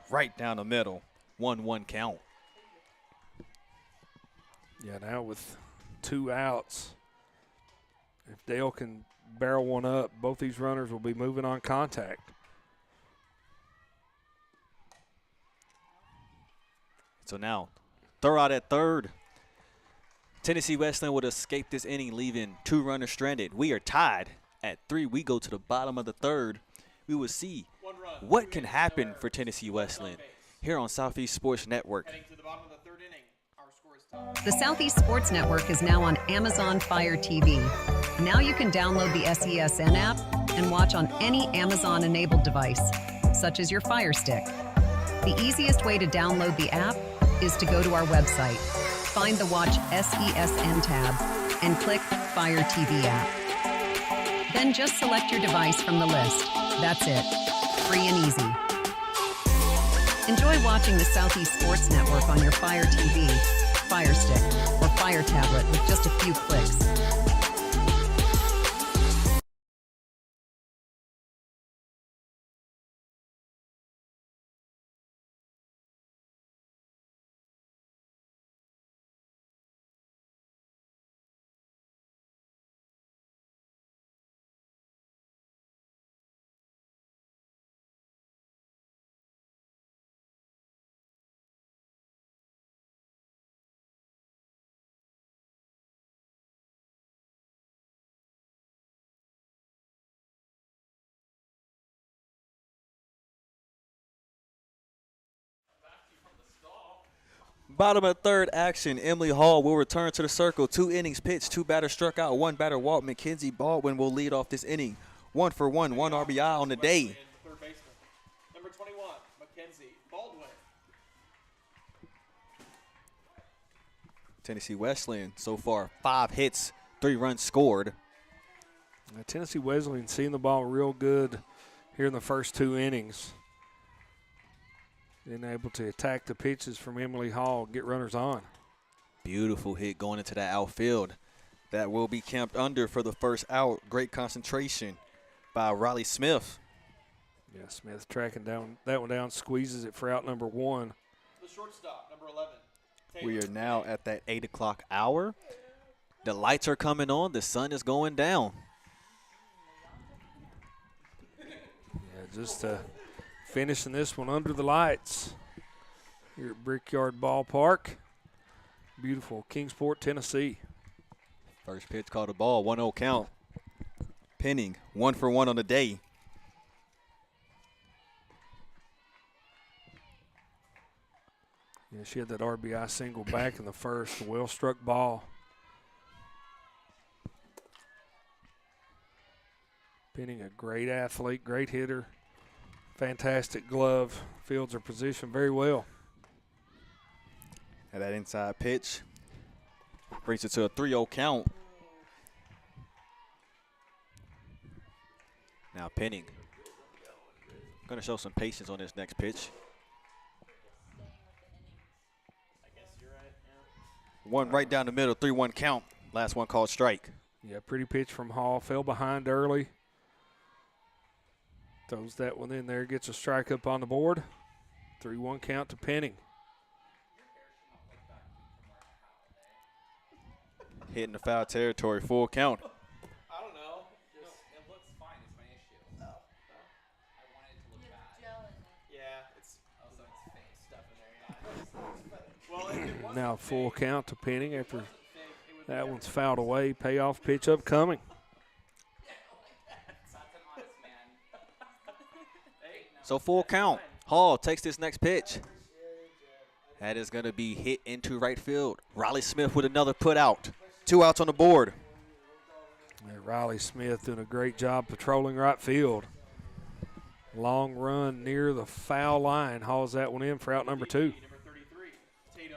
Right down the middle. 1-1 count. Yeah, now with 2 outs, if Dale can barrel one up, both these runners will be moving on contact. So now, throw out at third. Tennessee Wesleyan would escape this inning, leaving 2 runners stranded. We are tied at 3. We go to the bottom of the third. We will see what can happen for Tennessee Wesleyan here on Southeast Sports Network. Heading to the bottom of the 3rd inning. Our score is tied. The Southeast Sports Network is now on Amazon Fire TV. Now you can download the SESN app and watch on any Amazon-enabled device, such as your Fire Stick. The easiest way to download the app is to go to our website, find the Watch SESN tab, and click Fire TV app. Then just select your device from the list. That's it. Free and easy. Enjoy watching the Southeast Sports Network on your Fire TV, Fire Stick, or Fire tablet with just a few clicks. Bottom of third action, Emily Hall will return to the circle. 2 innings pitched, 2 batters struck out, 1 batter walked. Mackenzie Baldwin will lead off this inning. 1 for 1, 1 RBI on the day. Third baseman. Number 21, Mackenzie Baldwin. Tennessee Wesleyan so far 5 hits, 3 runs scored. Now, Tennessee Wesleyan seeing the ball real good here in the first 2 innings. Being able to attack the pitches from Emily Hall, get runners on. Beautiful hit going into that outfield. That will be camped under for the first out. Great concentration by Riley Smith. Yeah, Smith tracking down that one down, squeezes it for out number 1. The shortstop, number 11. We are now at that 8 o'clock hour. The lights are coming on. The sun is going down. Yeah, just finishing this one under the lights here at Brickyard Ballpark. Beautiful Kingsport, Tennessee. First pitch called a ball, 1-0 count. Penning, 1 for 1 on the day. Yeah, she had that RBI single back in the first, a well-struck ball. Penning, a great athlete, great hitter, fantastic glove. Fields her position very well. And that inside pitch brings it to a 3-0 count. Now Penning going to show some patience on this next pitch. One right down the middle, 3-1 count. Last one called strike. Yeah, pretty pitch from Hall. Fell behind early. Throws that one in there, gets a strike up on the board. 3-1 count to Penning. Hitting the foul territory, full count. I don't know. It looks fine. It's my issue. No. I want it to look bad. Yeah, it's fake stuff in there. Well, Now full count to Penning after that one's fouled away. Payoff pitch upcoming. So full count. Hall takes this next pitch. That is going to be hit into right field. Riley Smith with another put out. 2 outs on the board. Yeah, Riley Smith doing a great job patrolling right field. Long run near the foul line. Hauls that one in for out number 2. Number 33,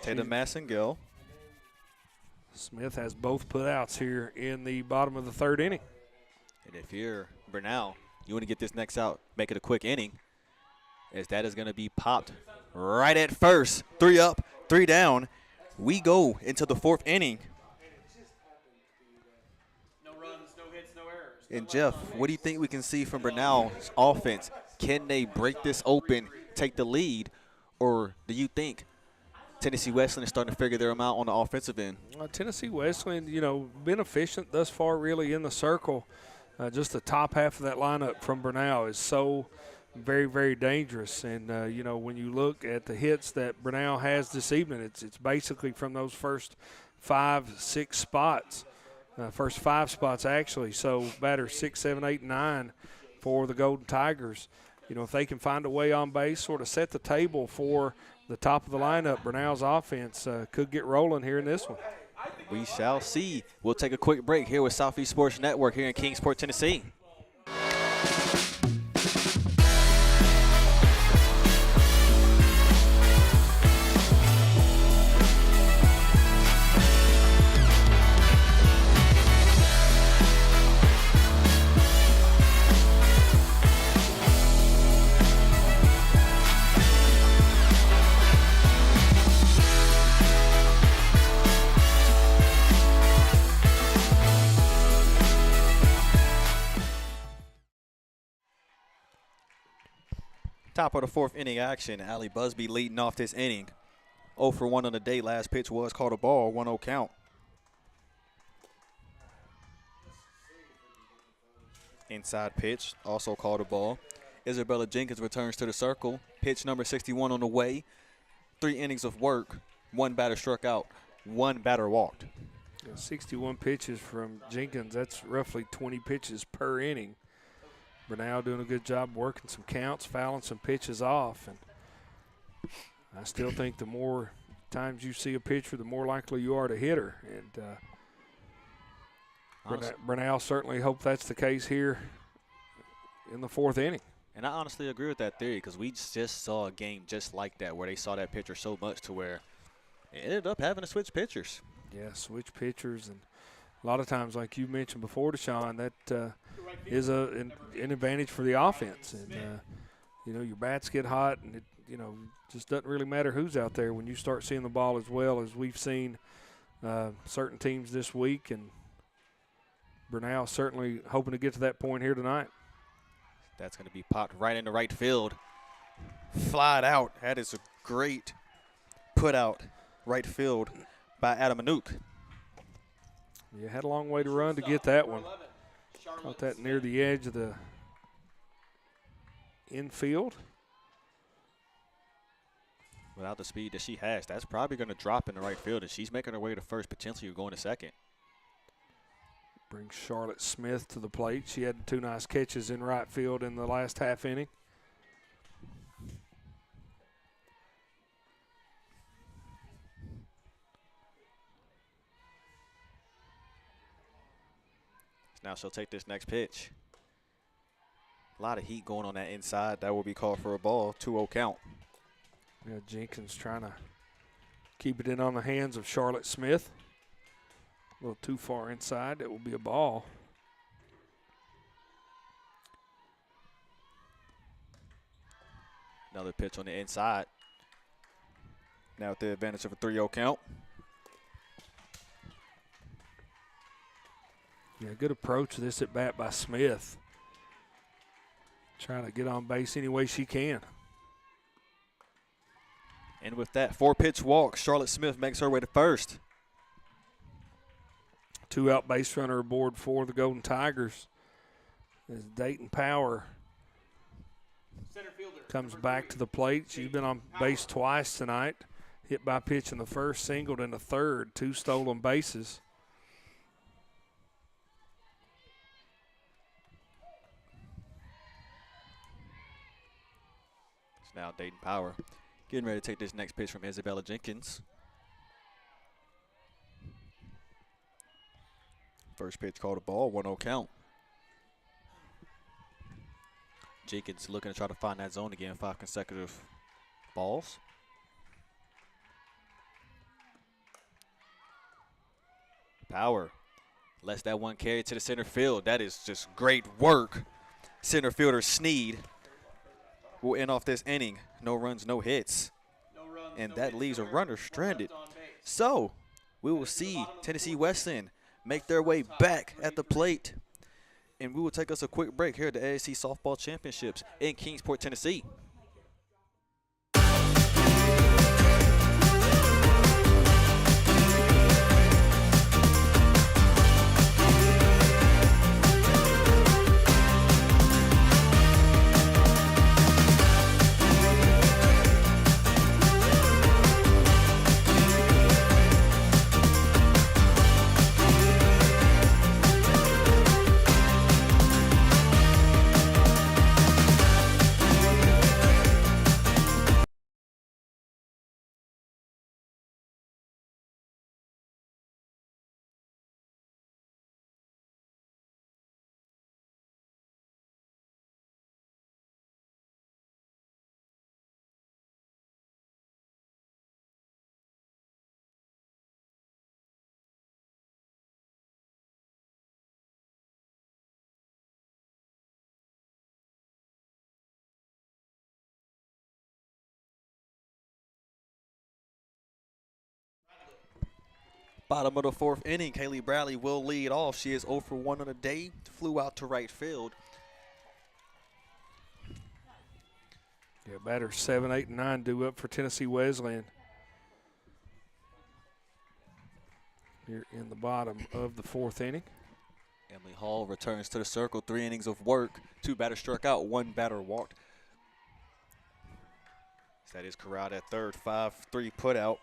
Tatum Massengill. Smith has both putouts here in the bottom of the 3rd inning. And if you're Brenau, you want to get this next out, make it a quick inning, as that is going to be popped right at first. 3 up, 3 down. We go into the 4th inning. And Jeff, what do you think we can see from Brenau's offense? Can they break this open, take the lead, or do you think Tennessee Wesleyan is starting to figure them out on the offensive end? Tennessee Wesleyan, been efficient thus far really in the circle. Just the top half of that lineup from Brenau is so very, very dangerous. And, when you look at the hits that Brenau has this evening, it's basically from those first 5-6 spots. First 5 spots, actually. So batter 6, 7, 8, 9 for the Golden Tigers. If they can find a way on base, sort of set the table for the top of the lineup, Brenau's offense could get rolling here in this one. We shall see. We'll take a quick break here with Southeast Sports Network here in Kingsport, Tennessee. Top of the 4th inning action. Allie Busby leading off this inning. 0 for 1 on the day. Last pitch was called a ball, 1-0 count. Inside pitch, also called a ball. Isabella Jenkins returns to the circle. Pitch number 61 on the way. 3 innings of work. 1 batter struck out. 1 batter walked. 61 pitches from Jenkins. That's roughly 20 pitches per inning. Brenau doing a good job working some counts, fouling some pitches off. And I still think the more times you see a pitcher, the more likely you are to hit her. And Brenau certainly hope that's the case here in the 4th inning. And I honestly agree with that theory because we just saw a game just like that where they saw that pitcher so much to where it ended up having to switch pitchers. Yeah, switch pitchers. And a lot of times, like you mentioned before, Deshaun, that is an advantage for the offense. And, your bats get hot, and it, just doesn't really matter who's out there when you start seeing the ball as well as we've seen certain teams this week. And Brenau certainly hoping to get to that point here tonight. That's going to be popped right into right field. Flied out. That is a great put out right field by Adam Anouk. You had a long way to run to get that one. Caught that near the edge of the infield. Without the speed that she has, that's probably going to drop in the right field, and she's making her way to first, potentially going to second. Brings Charlotte Smith to the plate. She had 2 nice catches in right field in the last half inning. Now she'll take this next pitch. A lot of heat going on that inside. That will be called for a ball. 2-0 count. Yeah, Jenkins trying to keep it in on the hands of Charlotte Smith. A little too far inside. It will be a ball. Another pitch on the inside. Now with the advantage of a 3-0 count. Yeah, good approach to this at bat by Smith. Trying to get on base any way she can. And with that 4-pitch walk, Charlotte Smith makes her way to first. 2 out base runner aboard for the Golden Tigers. As Dayton Power comes back to the plate. She's been on base twice tonight. Hit by pitch in the first, singled in the third, 2 stolen bases. Now Dayton Power getting ready to take this next pitch from Isabella Jenkins. First pitch called a ball, 1-0 count. Jenkins looking to try to find that zone again, 5 consecutive balls. Power lets that one carry to the center field. That is just great work. Center fielder Sneed will end off this inning. No runs, no hits. And that leaves a runner stranded. So we will see Tennessee Wesleyan make their way back at the plate. And we will take us a quick break here at the AAC Softball Championships in Kingsport, Tennessee. Bottom of the fourth inning, Kaylee Bradley will lead off. She is 0 for 1 on the day, flew out to right field. Yeah, batters 7, 8, and 9 due up for Tennessee Wesleyan. Here in the bottom of the fourth inning. Emily Hall returns to the circle, 3 innings of work. 2 batters struck out, 1 batter walked. That is corralled at third, 5-3 put out.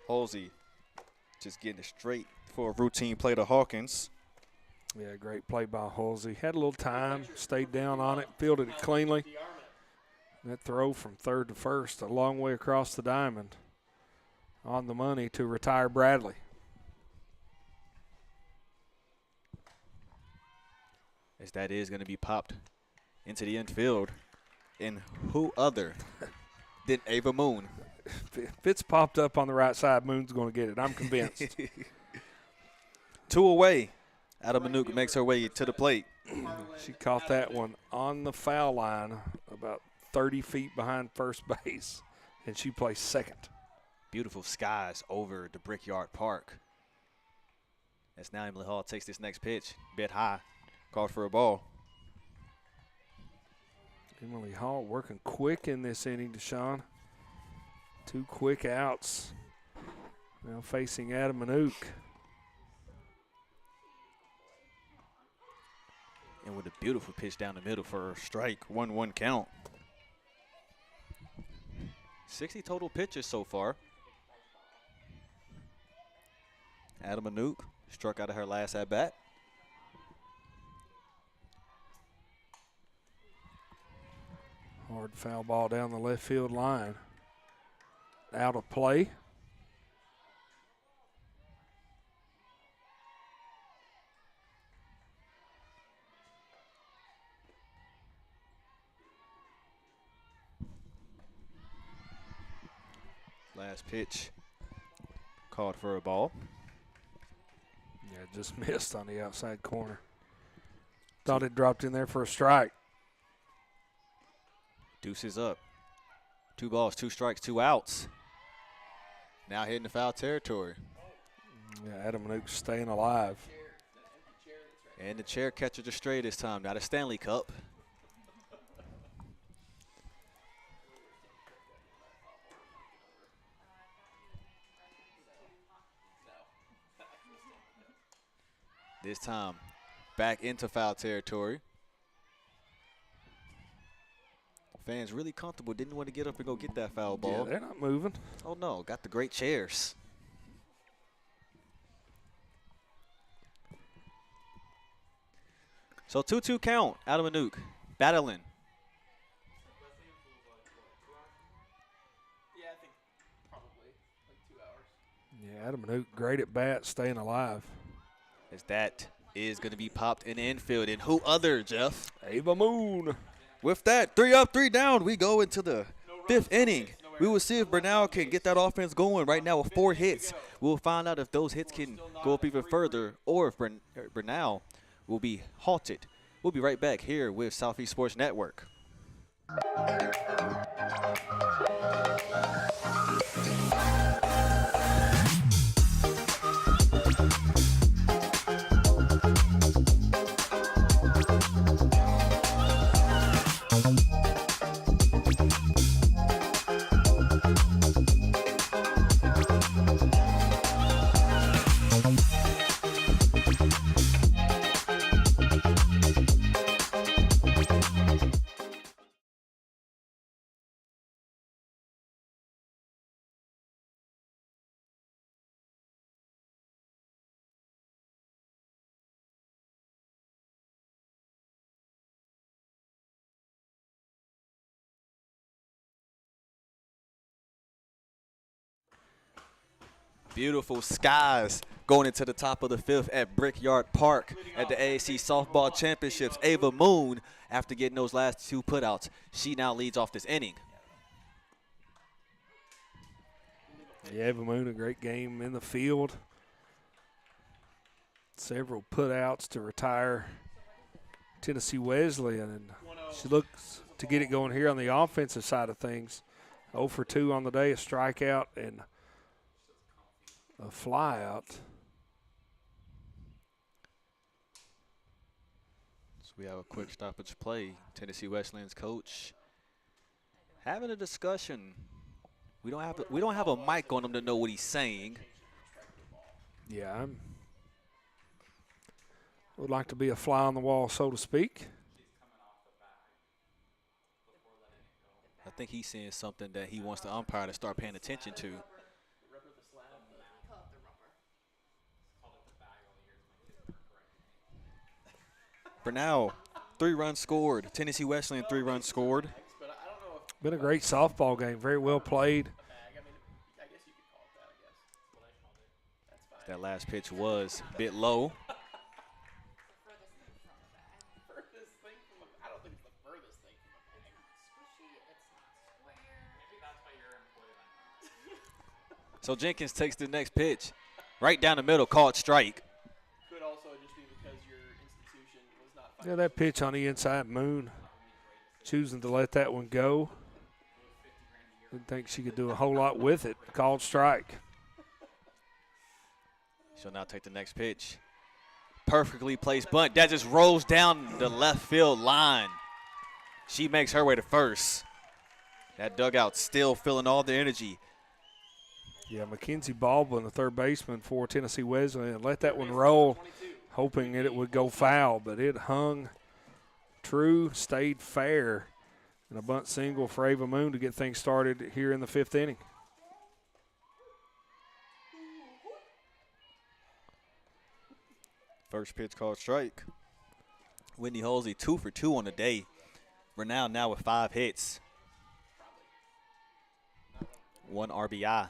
Halsey just getting it straight for a routine play to Hawkins. Yeah, great play by Halsey. Had a little time, stayed down on it, fielded it cleanly. That throw from third to first, a long way across the diamond. On the money to retire Bradley. As that is going to be popped into the infield. And who other than Ava Moon? If it's popped up on the right side, Moon's going to get it. I'm convinced. 2 away. Adam Manuk makes her way to the plate. She caught that one on the foul line about 30 feet behind first base, and she plays second. Beautiful skies over the Brickyard Park. As now Emily Hall takes this next pitch, bit high, called for a ball. Emily Hall working quick in this inning, Deshaun. 2 quick outs. Now facing Adam Manuk. And with a beautiful pitch down the middle for a strike, 1-1 count. 60 total pitches so far. Adam Manuk struck out of her last at-bat. Hard foul ball down the left field line. Out of play. Last pitch called for a ball. Yeah, just missed on the outside corner. Thought it dropped in there for a strike. Deuces up. 2 balls, 2 strikes, 2 outs. Now hitting the foul territory. Yeah, Adam Manuk staying alive. And the chair catches the straight this time, not a Stanley Cup. This time, back into foul territory. Fans really comfortable, didn't want to get up and go get that foul ball. Yeah, they're not moving. Oh, no, got the great chairs. So 2-2 count, Adam Manuk battling. Yeah, I think probably like 2 hours. Yeah, Adam Manuk, great at bat, staying alive. As that is going to be popped in the infield. And who other, Jeff? Ava Moon. With that, 3 up, 3 down, we go into the 5th inning. We will see if Brenau can get that offense going right now with 4 hits. We'll find out if those hits can go up even further or if Brenau will be halted. We'll be right back here with Southeast Sports Network. Beautiful skies going into the top of the fifth at Brickyard Park at the AAC Softball Championships. Ava Moon, after getting those last 2 putouts, she now leads off this inning. Yeah, Ava Moon, a great game in the field. Several putouts to retire Tennessee Wesleyan, and she looks to get it going here on the offensive side of things. 0 for 2 on the day, a strikeout and a flyout. So we have a quick stoppage play. Tennessee Wesleyan's coach having a discussion. We don't have a mic on him to know what he's saying. Yeah, I would like to be a fly on the wall, so to speak. I think he's seeing something that he wants the umpire to start paying attention to. Brenau, 3 runs scored. Tennessee Wesleyan, 3 runs scored. Been a great softball game, very well played. That last pitch was a bit low. So Jenkins takes the next pitch. Right down the middle, called strike. Could also just be because your institution was not Yeah, that pitch on the inside, Moon choosing to let that one go. Didn't think she could do a whole lot with it. Called strike. She'll now take the next pitch. Perfectly placed bunt. That just rolls down the left field line. She makes her way to first. That dugout still feeling all the energy. Yeah, Mackenzie Baldwin, the third baseman for Tennessee Wesleyan, let that one roll, hoping that it would go foul, but it hung true, stayed fair, and a bunt single for Ava Moon to get things started here in the 5th inning. First pitch called strike. Whitney Halsey 2 for 2 on the day. Brenau now with 5 hits. 1 RBI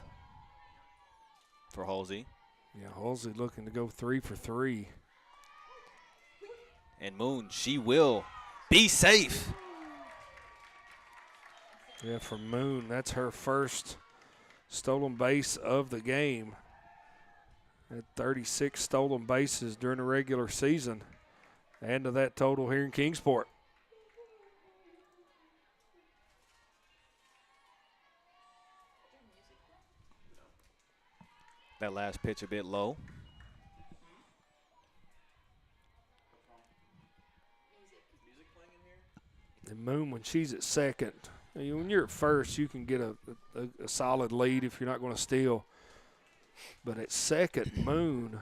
for Halsey. Yeah, Halsey looking to go 3 for 3. And Moon, she will be safe. Yeah, for Moon, that's her first stolen base of the game. At 36 stolen bases during the regular season. Add to that total here in Kingsport. That last pitch a bit low. And Moon, when she's at second, when you're at first, you can get a solid lead if you're not going to steal. But at second, Moon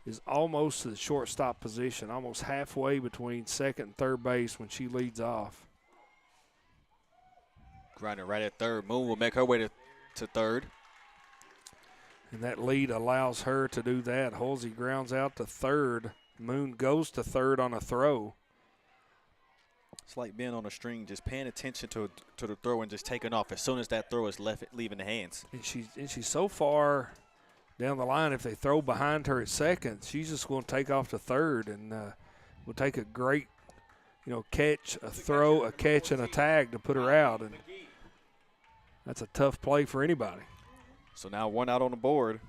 is almost to the shortstop position, almost halfway between second and third base when she leads off. Grinding right at third. Moon will make her way to third. And that lead allows her to do that. Halsey grounds out to third. Moon goes to third on a throw. It's like being on a string, just paying attention to the throw and just taking off as soon as that throw is leaving the hands. And she's so far down the line, if they throw behind her at second, she's just going to take off to third and will take a great, catch, a throw, a catch, and a tag to put her out. And that's a tough play for anybody. So now 1 out on the board.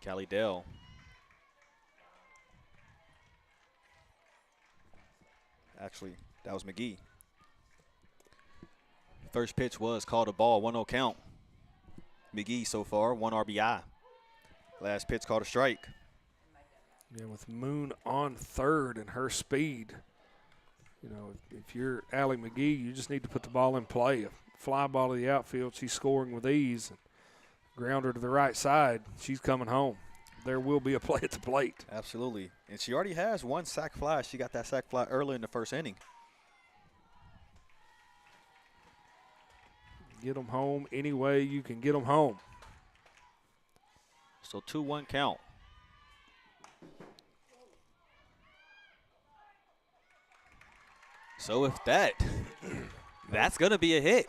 Callie Dell. Actually, that was McGee. First pitch was called a ball, 1-0 count. McGee so far, 1 RBI. Last pitch called a strike. Yeah, with Moon on third and her speed, if you're Allie McGee, you just need to put the ball in play. A fly ball to the outfield, she's scoring with ease. Grounder to the right side, she's coming home. There will be a play at the plate. Absolutely. And she already has 1 sac fly. She got that sac fly early in the first inning. Get them home any way you can get them home. So 2-1 count. So if that's going to be a hit.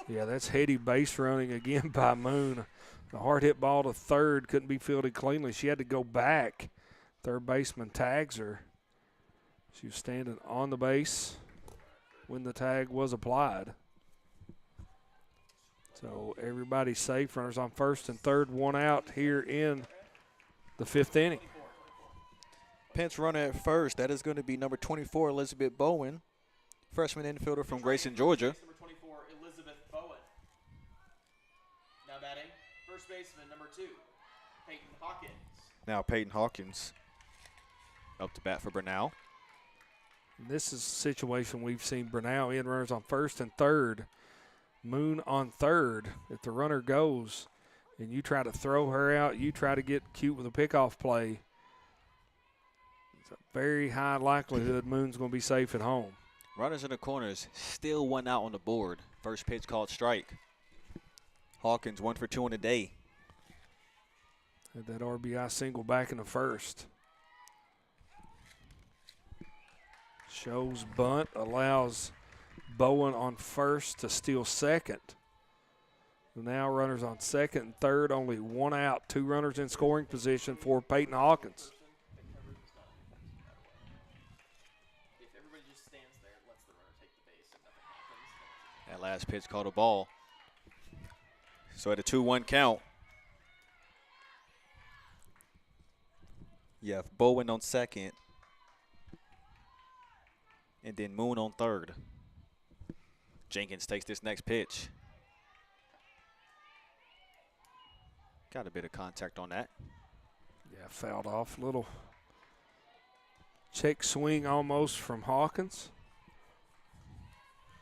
Yeah, that's heady base running again by Moon. The hard hit ball to third couldn't be fielded cleanly. She had to go back. Third baseman tags her. She was standing on the base when the tag was applied. So everybody's safe. Runners on first and third, one out here in the fifth inning. Pinch runner at first. That is going to be number 24, Elizabeth Bowen, freshman infielder from Grayson, Georgia. Number 24, Elizabeth Bowen. Now batting, first baseman, number 2, Peyton Hawkins. Now Peyton Hawkins up to bat for Brenau. This is a situation we've seen Brenau in. Runners on first and third. Moon on third. If the runner goes and you try to throw her out, you try to get cute with a pickoff play, it's a very high likelihood Moon's going to be safe at home. Runners in the corners, still one out on the board. First pitch called strike. Hawkins 1 for 2 on the day. Had that RBI single back in the first. Shows bunt, allows Bowen on first to steal second. Now runners on second and third, only one out. 2 runners in scoring position for Peyton Hawkins. If everybody just stands there and lets the runner take the base and nothing happens. That last pitch called a ball. So at a 2-1 count, you have Bowen on second, and then Moon on third. Jenkins takes this next pitch. Got a bit of contact on that. Yeah, fouled off. Little check swing almost from Hawkins.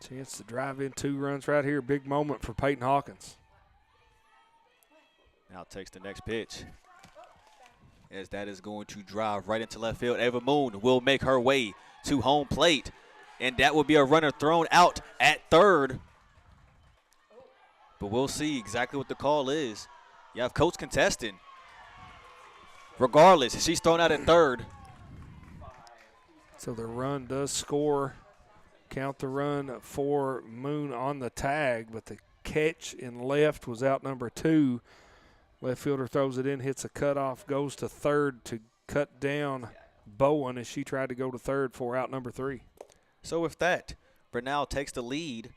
Chance to drive in 2 runs right here. Big moment for Peyton Hawkins. Now takes the next pitch, as that is going to drive right into left field. Ava Moon will make her way to home plate, and that will be a runner thrown out at third. But we'll see exactly what the call is. You have coach contesting. Regardless, she's thrown out at third. So the run does score. Count the run for Moon on the tag, but the catch in left was out number 2. Left fielder throws it in, hits a cutoff, goes to third to cut down Bowen as she tried to go to third for out number 3. So with that, Brenau takes the lead.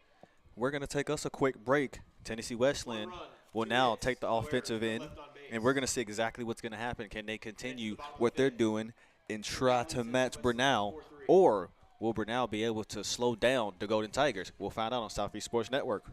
We're going to take us a quick break. Tennessee Wesleyan will now take the offensive end, and we're going to see exactly what's going to happen. Can they continue what they're doing and try to match Brenau, or will Brenau be able to slow down the Golden Tigers? We'll find out on Southeast Sports Network.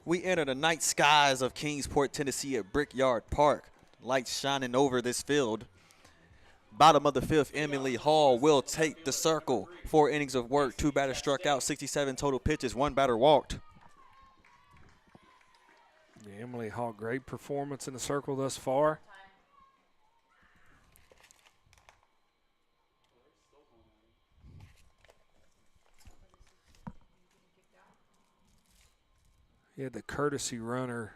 We enter the night skies of Kingsport, Tennessee at Brickyard Park. Lights shining over this field. Bottom of the fifth, Emily Hall will take the circle. 4 innings of work, 2 batters struck out, 67 total pitches, 1 batter walked. Yeah, Emily Hall, great performance in the circle thus far. He had the courtesy runner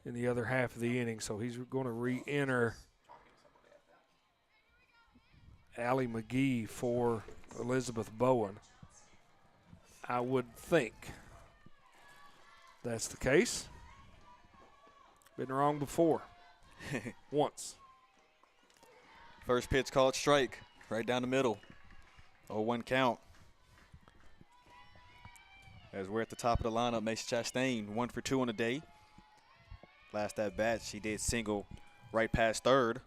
in the other half of the inning, so he's going to re-enter Allie McGee for Elizabeth Bowen. I would think that's the case. Been wrong before. Once. First pitch called strike, right down the middle. 0-1 count. As we're at the top of the lineup, Macy Chastain 1 for 2 on the day. Last at bat, she did single right past third.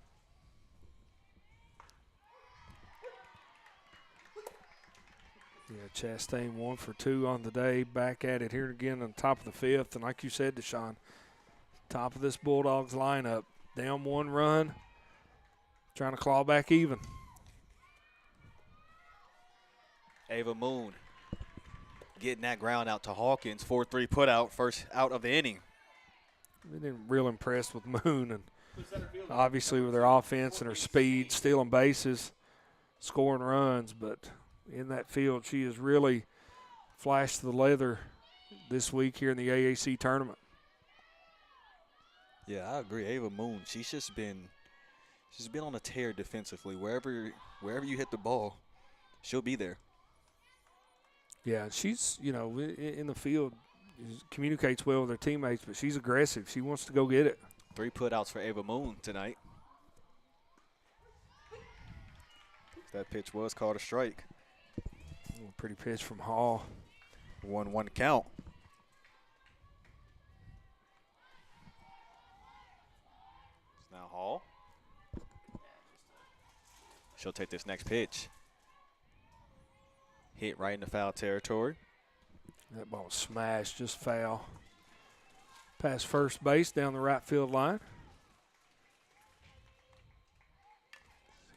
Yeah, Chastain 1 for 2 on the day. Back at it here again on top of the fifth. And like you said, Deshaun, top of this Bulldogs lineup. Down 1 run, trying to claw back even. Ava Moon getting that ground out to Hawkins. 4-3 put out, first out of the inning. I've been real impressed with Moon, and obviously with her offense and her speed, stealing bases, scoring runs. But in that field, she has really flashed the leather this week here in the AAC tournament. Yeah, I agree. Ava Moon, she's been on a tear defensively. Wherever you hit the ball, she'll be there. Yeah, she's, in the field, communicates well with her teammates, but she's aggressive. She wants to go get it. 3 putouts for Ava Moon tonight. That pitch was called a strike. Pretty pitch from Hall. 1-1 count. It's now Hall. She'll take this next pitch. Hit right in the foul territory. That ball smashed, just foul. Past first base down the right field line.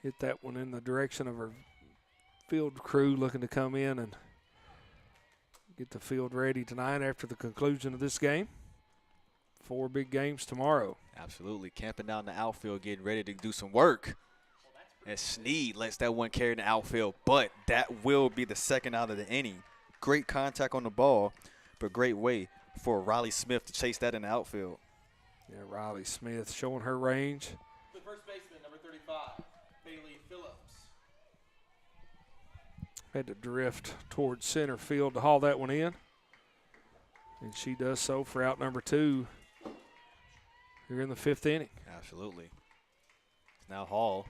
Hit that one in the direction of her field crew looking to come in and get the field ready tonight after the conclusion of this game. 4 big games tomorrow. Absolutely. Camping down the outfield, getting ready to do some work. And Sneed lets that one carry in the outfield, but that will be the second out of the inning. Great contact on the ball, but great way for Riley Smith to chase that in the outfield. Yeah, Riley Smith showing her range. The first baseman, number 35, Bailey Phillips. Had to drift towards center field to haul that one in. And she does so for out number 2 here in the 5th inning. Absolutely. Now Hall.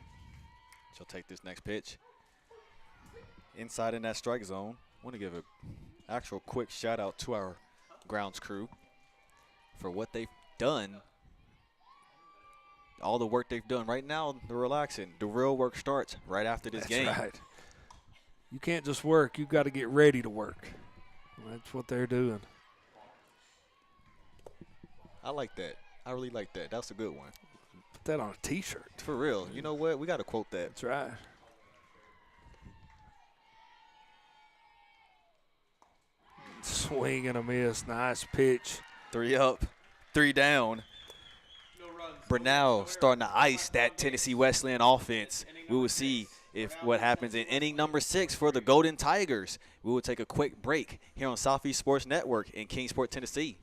She'll take this next pitch. Inside in that strike zone. Want to give an actual quick shout out to our grounds crew for what they've done. All the work they've done. Right now, they're relaxing. The real work starts right after this game. That's right. You can't just work. You've got to get ready to work. That's what they're doing. I like that. I really like that. That's a good one. Put that on a T-shirt. For real. You know what? We got to quote that. That's right. Swing and a miss. Nice pitch. 3 up, 3 down. Brenau starting to ice that Tennessee Wesleyan offense. We will see if what happens in inning number 6 for the Golden Tigers. We will take a quick break here on Southeast Sports Network in Kingsport, Tennessee.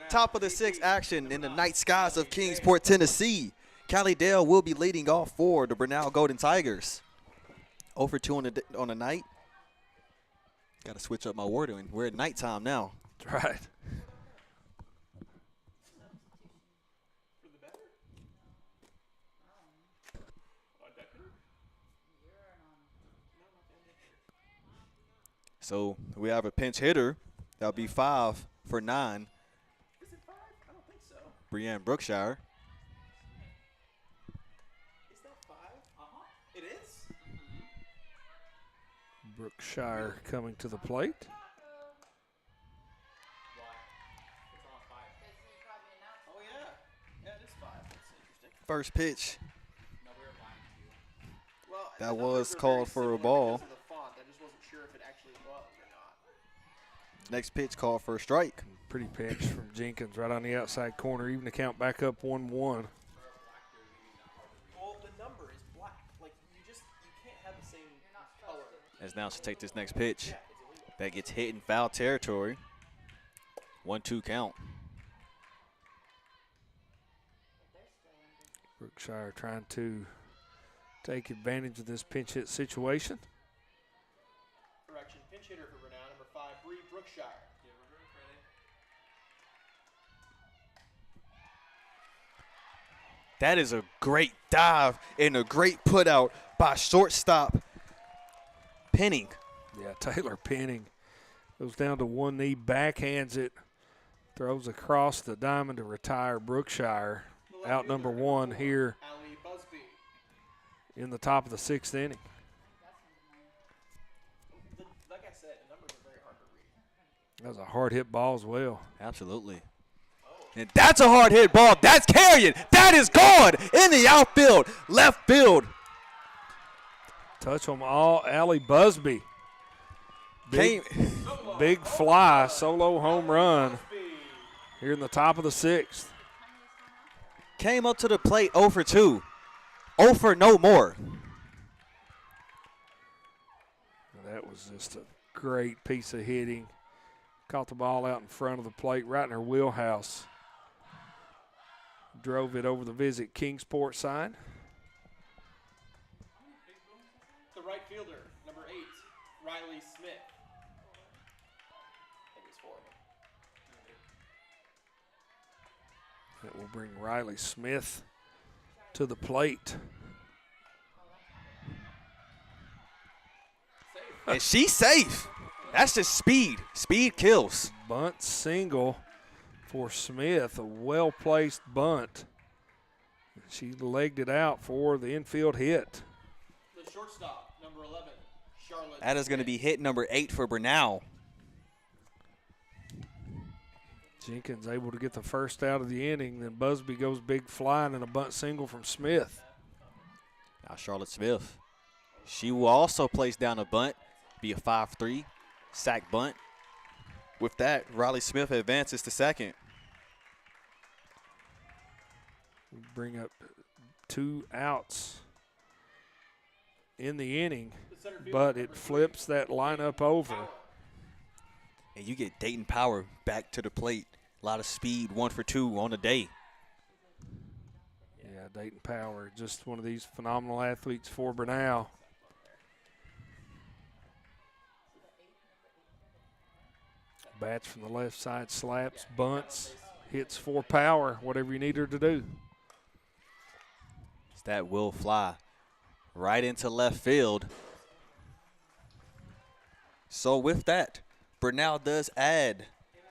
Top of the 6th action in the night skies of Kingsport, Tennessee. Callie Dale will be leading off for the Brenau Golden Tigers. 0 for 2 on the night. Got to switch up my wording. We're at nighttime now. That's right. So we have a pinch hitter. That'll be 5 for 9. Is it 5? I don't think so. Brianne Brookshire. Is that 5? It is? Brookshire coming to the plate. Why? It's on 5. Oh, yeah. Yeah, it is 5. That's interesting. First pitch. No, we were lying to you. Well, That the was numbers were called very for a similar ball. because of the font. I just wasn't sure if it actually was or not. Next pitch called for a strike. Pretty pitch from Jenkins right on the outside corner. Even the count back up 1-1. Well, the number is black. Like, you can't have the same color. As now to take this next pitch. Yeah, it's illegal. That gets hit in foul territory. 1-2 count. Brookshire trying to take advantage of this pinch hit situation. Correction, pinch hitter for Brenau, number 5, Bree Brookshire. That is a great dive and a great put out by shortstop Penning. Yeah, Taylor Penning goes down to one knee, backhands it, throws across the diamond to retire Brookshire. Out number 1 here Allie Busby. in the top of the 6th inning. Like I said, the numbers are very hard to read. That was a hard hit ball as well. Absolutely. And that's a hard hit ball. That's carrying. That is gone in the outfield, left field. Touch them all. Allie Busby. Big fly, solo home run here in the top of the 6th. Came up to the plate 0 for 2. 0 for no more. That was just a great piece of hitting. Caught the ball out in front of the plate, right in her wheelhouse. Drove it over the Visit Kingsport sign. The right fielder, number 8, Riley Smith. I think it's 4. That will bring Riley Smith to the plate. And she's safe. That's just speed. Speed kills. Bunt single for Smith, a well-placed bunt. She legged it out for the infield hit. The shortstop, number 11, Charlotte. That is going to be hit number 8 for Brenau. Jenkins able to get the first out of the inning. Then Busby goes big flying and a bunt single from Smith. Now Charlotte Smith. She will also place down a bunt, be a 5-3 sack bunt. With that, Riley Smith advances to second. We bring up 2 outs in the inning, but it flips that lineup over. And you get Dayton Power back to the plate. A lot of speed, 1 for 2 on the day. Yeah, Dayton Power, just one of these phenomenal athletes for Brenau. Bats from the left side, slaps, bunts, hits for power, whatever you need her to do. That will fly right into left field. So with that, Brenau does add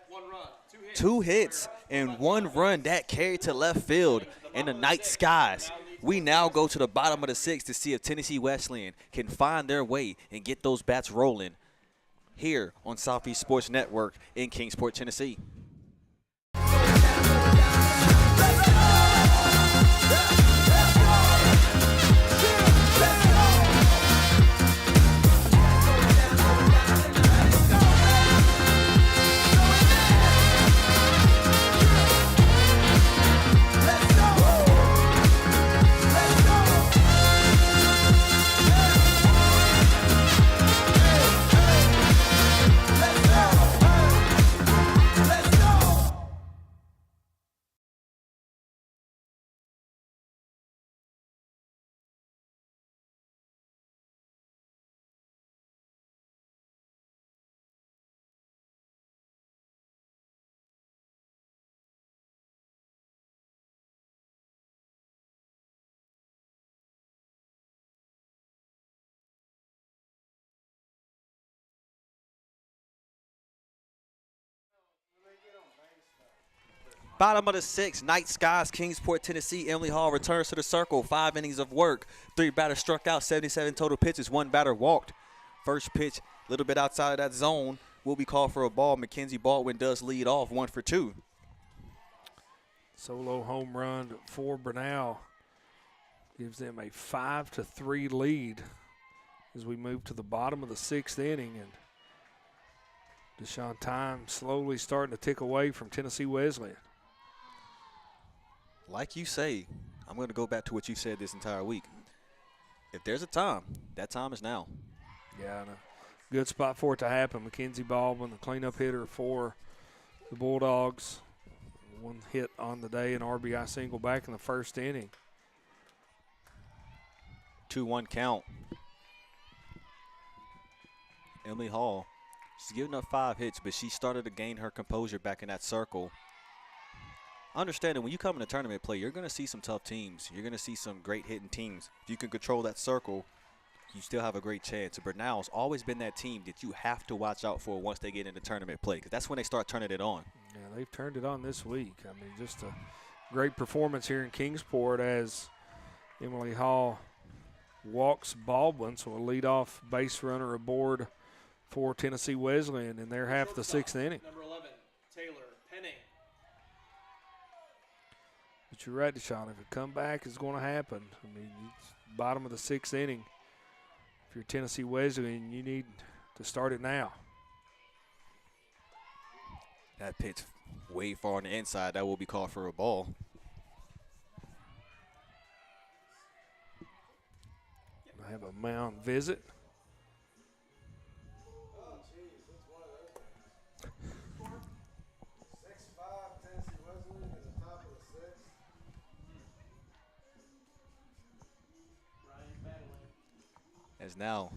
1 run, 2 hits and 1 run that carried to left field in the night skies. We now go to the bottom of the 6th to see if Tennessee Wesleyan can find their way and get those bats rolling here on Southeast Sports Network in Kingsport, Tennessee. Let's go! Bottom of the 6th, Night Skies, Kingsport, Tennessee. Emily Hall returns to the circle. 5 innings of work. 3 batters struck out, 77 total pitches. 1 batter walked. First pitch, a little bit outside of that zone, will be called for a ball. Mackenzie Baldwin does lead off 1 for 2. Solo home run for Brenau gives them a 5-3 lead as we move to the bottom of the 6th inning. And Deshaun time slowly starting to tick away from Tennessee Wesleyan. Like you say, I'm going to go back to what you said this entire week. If there's a time, that time is now. Yeah, and a good spot for it to happen. Mackenzie Baldwin, the cleanup hitter for the Bulldogs. 1 hit on the day, an RBI single back in the 1st inning. 2-1 count. Emily Hall, she's given up 5 hits, but she started to gain her composure back in that circle. Understanding when you come into tournament play, you're going to see some tough teams. You're going to see some great hitting teams. If you can control that circle, you still have a great chance. Brenau's always been that team that you have to watch out for once they get into tournament play, because that's when they start turning it on. Yeah, they've turned it on this week. I mean, just a great performance here in Kingsport as Emily Hall walks Baldwin, so a leadoff base runner aboard for Tennessee Wesleyan in their half of the 6th inning. Number 11, Taylor Penning. But you're right, Deshaun. If a comeback is going to happen, I mean, it's bottom of the 6th inning. If you're Tennessee Wesleyan, you need to start it now. That pitch way far on the inside. That will be called for a ball. I have a mound visit. As now,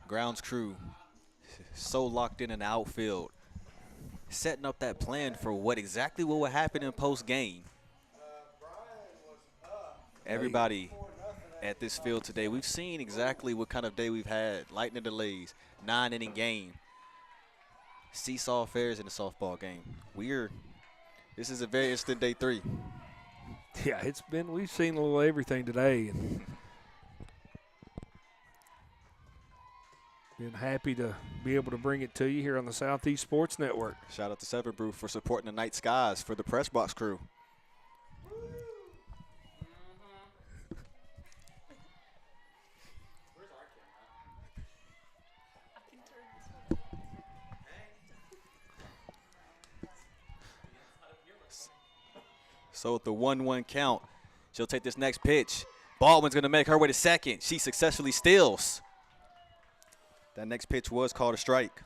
grounds crew so locked in the outfield, setting up that plan for what will happen in post game. Everybody at this field today, we've seen exactly what kind of day we've had. Lightning delays, 9-inning game, seesaw affairs in the softball game. This is a very interesting day 3. Yeah, we've seen a little everything today. And been happy to be able to bring it to you here on the Southeast Sports Network. Shout out to Seven Brew for supporting the Night Skies for the press box crew. So with the 1-1 count, she'll take this next pitch. Baldwin's going to make her way to second. She successfully steals. That next pitch was called a strike.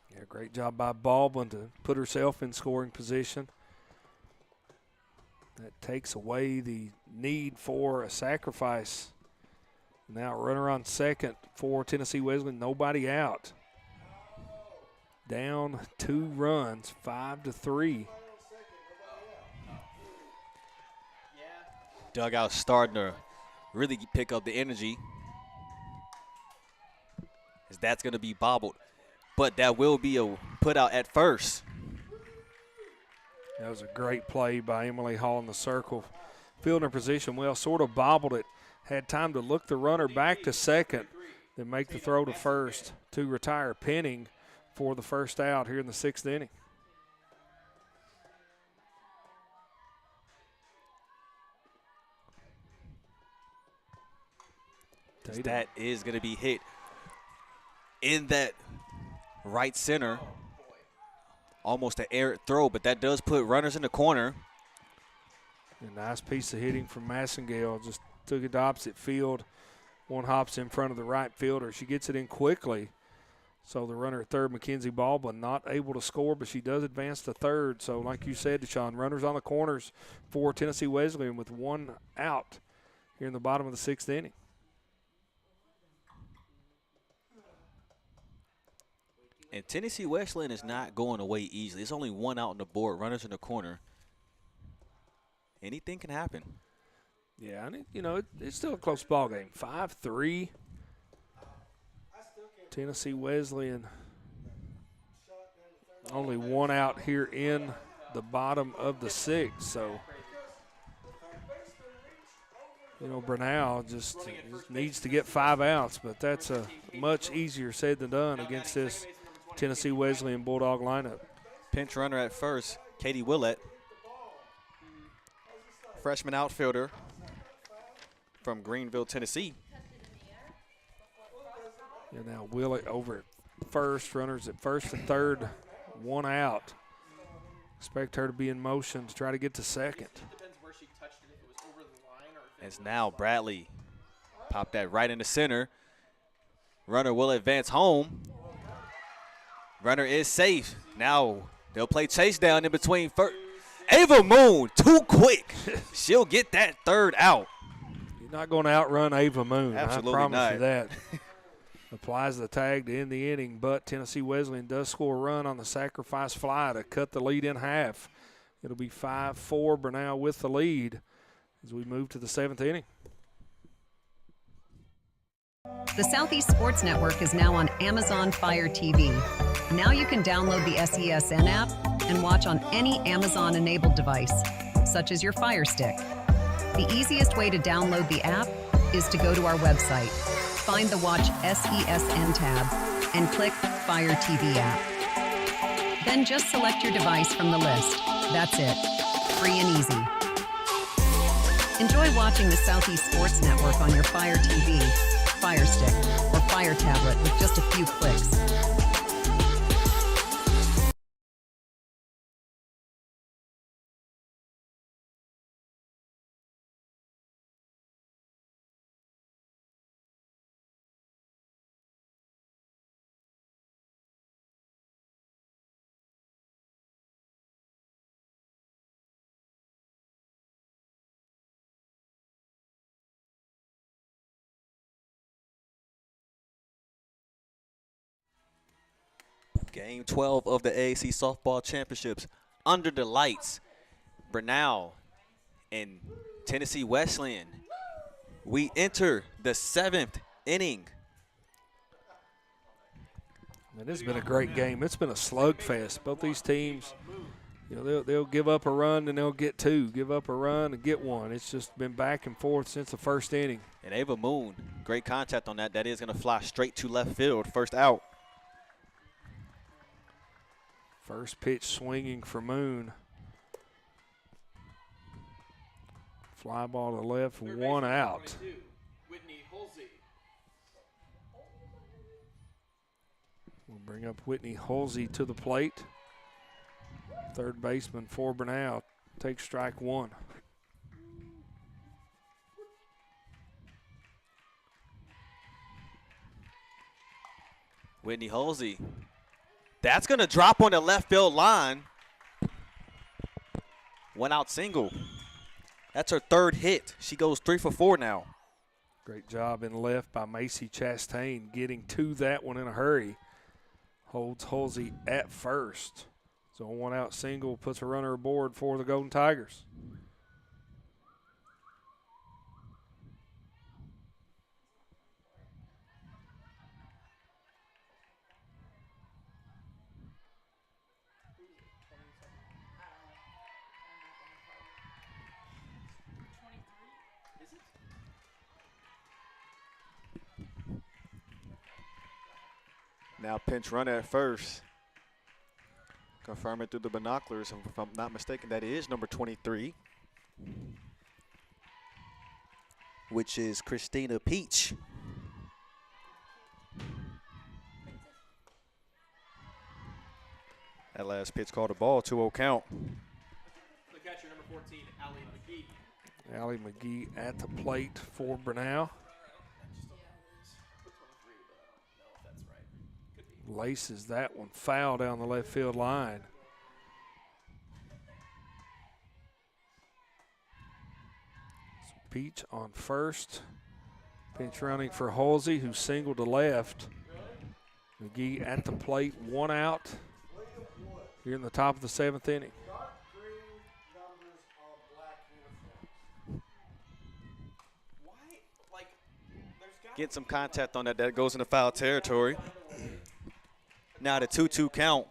Yeah, great job by Baldwin to put herself in scoring position. That takes away the need for a sacrifice. Now runner on second for Tennessee Wesleyan, nobody out. Down 2 runs, 5-3. Dugout starting to really pick up the energy, as that's going to be bobbled. But that will be a put out at first. That was a great play by Emily Hall in the circle. Fielding her position well, sort of bobbled it. Had time to look the runner back to second, then make the throw to first to retire Penning for the first out here in the 6th inning. That is going to be hit in that right center. Almost an air throw, but that does put runners in the corner. A nice piece of hitting from Massengale. Just took it to opposite field. 1 hops in front of the right fielder. She gets it in quickly. So the runner at third, Mackenzie Baldwin, not able to score, but she does advance to third. So like you said, Deshaun, runners on the corners for Tennessee Wesleyan with 1 out here in the bottom of the 6th inning. And Tennessee Wesleyan is not going away easily. It's only 1 out on the board, runners in the corner. Anything can happen. Yeah, and it's still a close ball game. 5-3. Tennessee Wesleyan only 1 out here in the bottom of the 6th. So, you know, Brenau just needs to get 5 outs, but that's a much easier said than done against this Tennessee Wesleyan Bulldog lineup. Pinch runner at first, Katie Willett, freshman outfielder from Greenville, Tennessee. And now Willett over at first, runners at first and third, 1 out. Expect her to be in motion to try to get to second. As now Bradley popped that right in the center. Runner will advance home. Runner is safe. Now they'll play chase down in between first. Ava Moon, too quick. She'll get that 3rd out. You're not going to outrun Ava Moon. Absolutely I promise not. you that. Applies the tag to end the inning, but Tennessee Wesleyan does score a run on the sacrifice fly to cut the lead in half. It'll be 5-4, Brenau with the lead as we move to the 7th inning. The Southeast Sports Network is now on Amazon Fire TV. Now you can download the SESN app and watch on any Amazon-enabled device, such as your Fire Stick. The easiest way to download the app is to go to our website, find the Watch SESN tab, and click Fire TV app. Then just select your device from the list. That's it. Free and easy. Enjoy watching the Southeast Sports Network on your Fire TV, Fire Stick, or Fire tablet with just a few clicks. Game 12 of the AAC Softball Championships. Under the lights, Brenau and Tennessee Wesleyan. We enter the 7th inning. It has been a great game. It's been a slugfest. Both these teams, you know, they'll give up a run and they'll get 2. Give up a run and get 1. It's just been back and forth since the first inning. And Ava Moon, great contact on that. That is going to fly straight to left field. First out. First pitch swinging for Moon. Fly ball to left, 1 out. We'll bring up Whitney Halsey to the plate. Third baseman for Brenau takes strike 1. Whitney Halsey. That's going to drop on the left field line. 1 out single. That's her 3rd hit. She goes 3 for 4 now. Great job in left by Macy Chastain, getting to that one in a hurry. Holds Halsey at first. So a 1 out single puts a runner aboard for the Golden Tigers. Now pinch runner at first. Confirm it through the binoculars. If I'm not mistaken, that is number 23, which is Christina Peach. That last pitch called a ball, 2-0 count. The catcher, number 14, Allie McGee. Allie McGee at the plate for Brenau. Laces that one foul down the left field line. So Peach on first. Pinch running for Halsey, who singled to left. McGee at the plate, 1 out here in the top of the 7th inning. Get some contact on that. That goes into foul territory. Now the 2-2 count.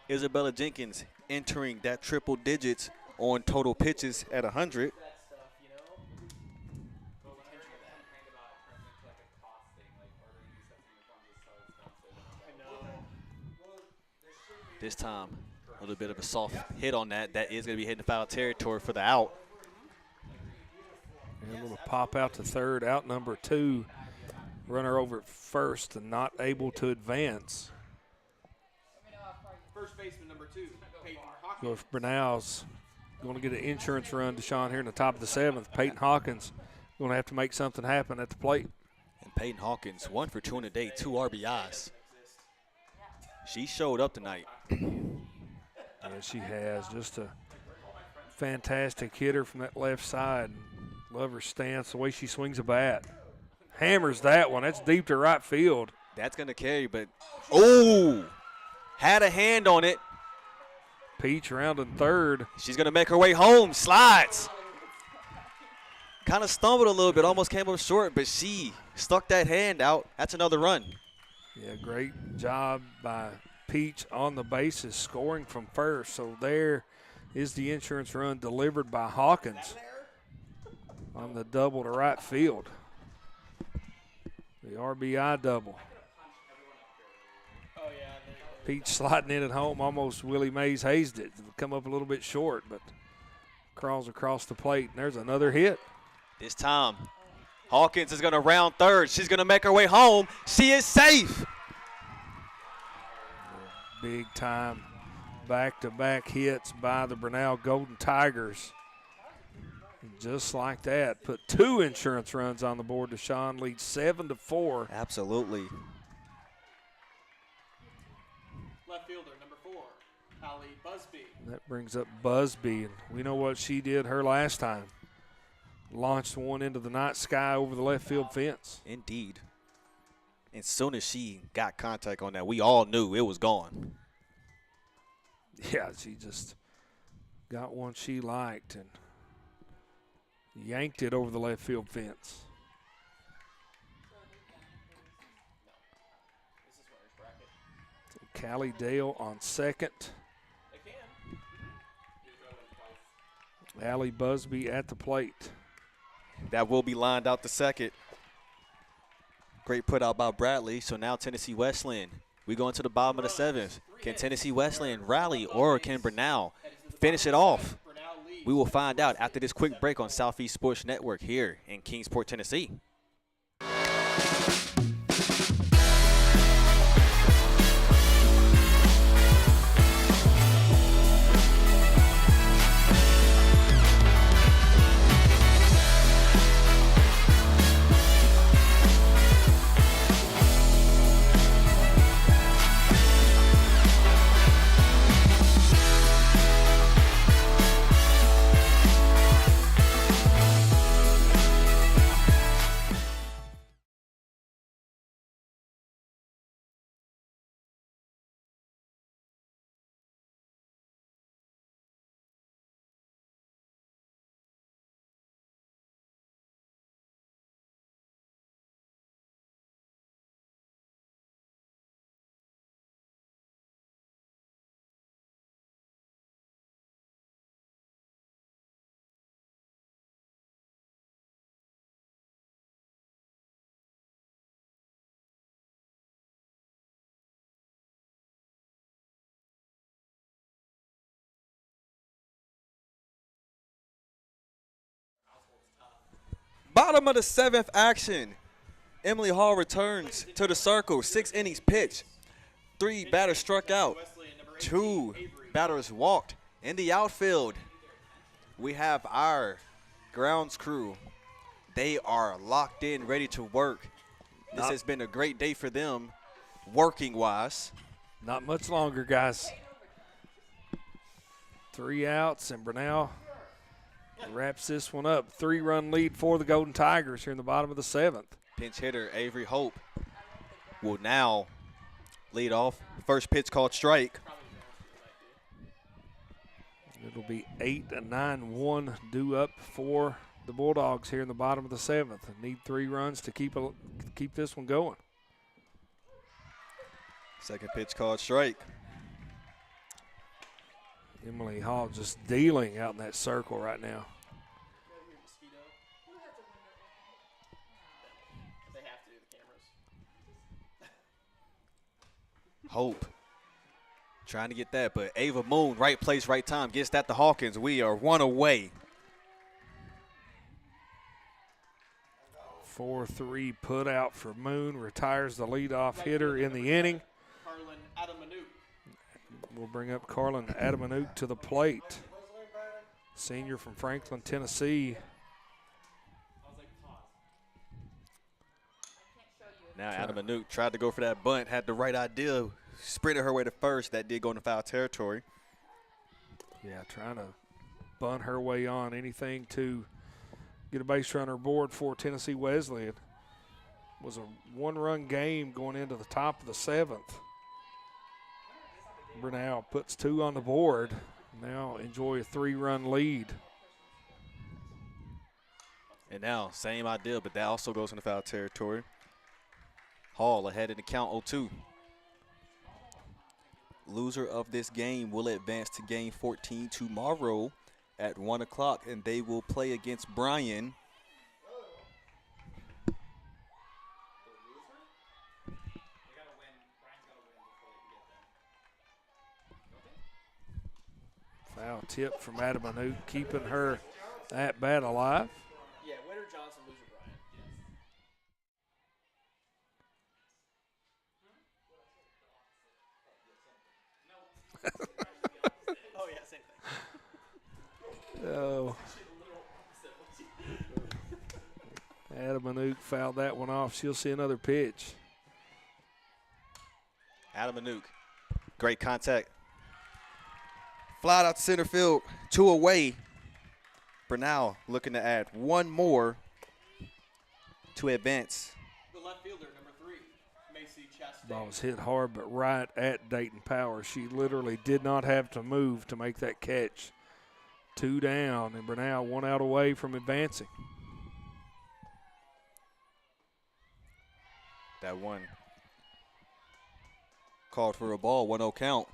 Isabella Jenkins entering that triple digits on total pitches at 100. This time, a little bit of a soft hit on that. That is going to be hitting the foul territory for the out. And a little pop out to third, out number 2. Runner over at first and not able to advance. First baseman number 2, Peyton Hawkins. So if Brenau's going to get an insurance run, Deshaun, here in the top of the 7th, Peyton Hawkins going to have to make something happen at the plate. And Peyton Hawkins, 1 for 2 in the day, 2 RBIs. She showed up tonight. Yeah, she has. Just a fantastic hitter from that left side. Love her stance, the way she swings a bat. Hammers that one. That's deep to right field. That's going to carry, but oh, had a hand on it. Peach rounding third. She's going to make her way home. Slides. Kind of stumbled a little bit, almost came up short, but she stuck that hand out. That's another run. Yeah, great job by Peach on the bases, scoring from first. So there is the insurance run delivered by Hawkins on the double to right field. The RBI double. Peach sliding in at home, almost Willie Mays hazed it. Come up a little bit short, but crawls across the plate, and there's another hit. This time, Hawkins is going to round third. She's going to make her way home. She is safe. Big time back-to-back hits by the Brenau Golden Tigers. And just like that, put 2 insurance runs on the board. Deshaun leads 7-4. Absolutely. Left fielder number 4, Allie Busby. That brings up Busby, and we know what she did her last time. Launched one into the night sky over the left field fence. Indeed. As soon as she got contact on that, we all knew it was gone. Yeah, she just got one she liked and yanked it over the left field fence. So Callie Dale on second. Allie Busby at the plate. That will be lined out to second. Great put out by Bradley. So now Tennessee Wesleyan. We go into the bottom of the 7th. Can Tennessee Wesleyan rally, or can Brenau finish it off? We will find out after this quick break on Southeast Sports Network here in Kingsport, Tennessee. Bottom of the 7th action. Emily Hall returns to the circle. 6 innings pitched. 3 batters struck out. 2 batters walked. In the outfield, we have our grounds crew. They are locked in, ready to work. This has been a great day for them, working-wise. Not much longer, guys. 3 outs, and Brenau wraps this one up. 3-run lead for the Golden Tigers here in the bottom of the 7th. Pinch hitter Avery Hope will now lead off. First pitch called strike. It'll be 8-9-1 due up for the Bulldogs here in the bottom of the 7th. Need 3 runs to keep this one going. Second pitch called strike. Emily Hall just dealing out in that circle right now. They have to, the cameras. Hope trying to get that, but Ava Moon, right place, right time, gets that to Hawkins. We are one away. 4-3 put out for Moon, retires the leadoff hitter in the inning. Carlin Adamanuk. We'll bring up Carlin Adamanuk to the plate. Senior from Franklin, Tennessee. Now Adamanuk tried to go for that bunt, had the right idea, sprinted her way to first. That did go into foul territory. Yeah, trying to bunt her way on anything to get a base runner aboard for Tennessee Wesleyan. It was a one-run game going into the top of the 7th. Brenau puts 2 on the board. Now enjoy a 3-run lead. And now, same idea, but that also goes into foul territory. Hall ahead in the count 0-2. Loser of this game will advance to game 14 tomorrow at 1 o'clock, and they will play against Bryan. Foul tip from Adamanuk, keeping her at bat alive. Yeah, winner Johnson, loser Brian. Oh, yeah, same thing. Oh. Adamanuk fouled that one off. She'll see another pitch. Adamanuk, great contact. Fly out to center field, 2 away. Brenau looking to add 1 more to advance. The left fielder, number 3, Macy Chastain. Ball was hit hard, but right at Dayton Power. She literally did not have to move to make that catch. 2 down, and Brenau 1 out away from advancing. That one called for a ball, 1-0 count.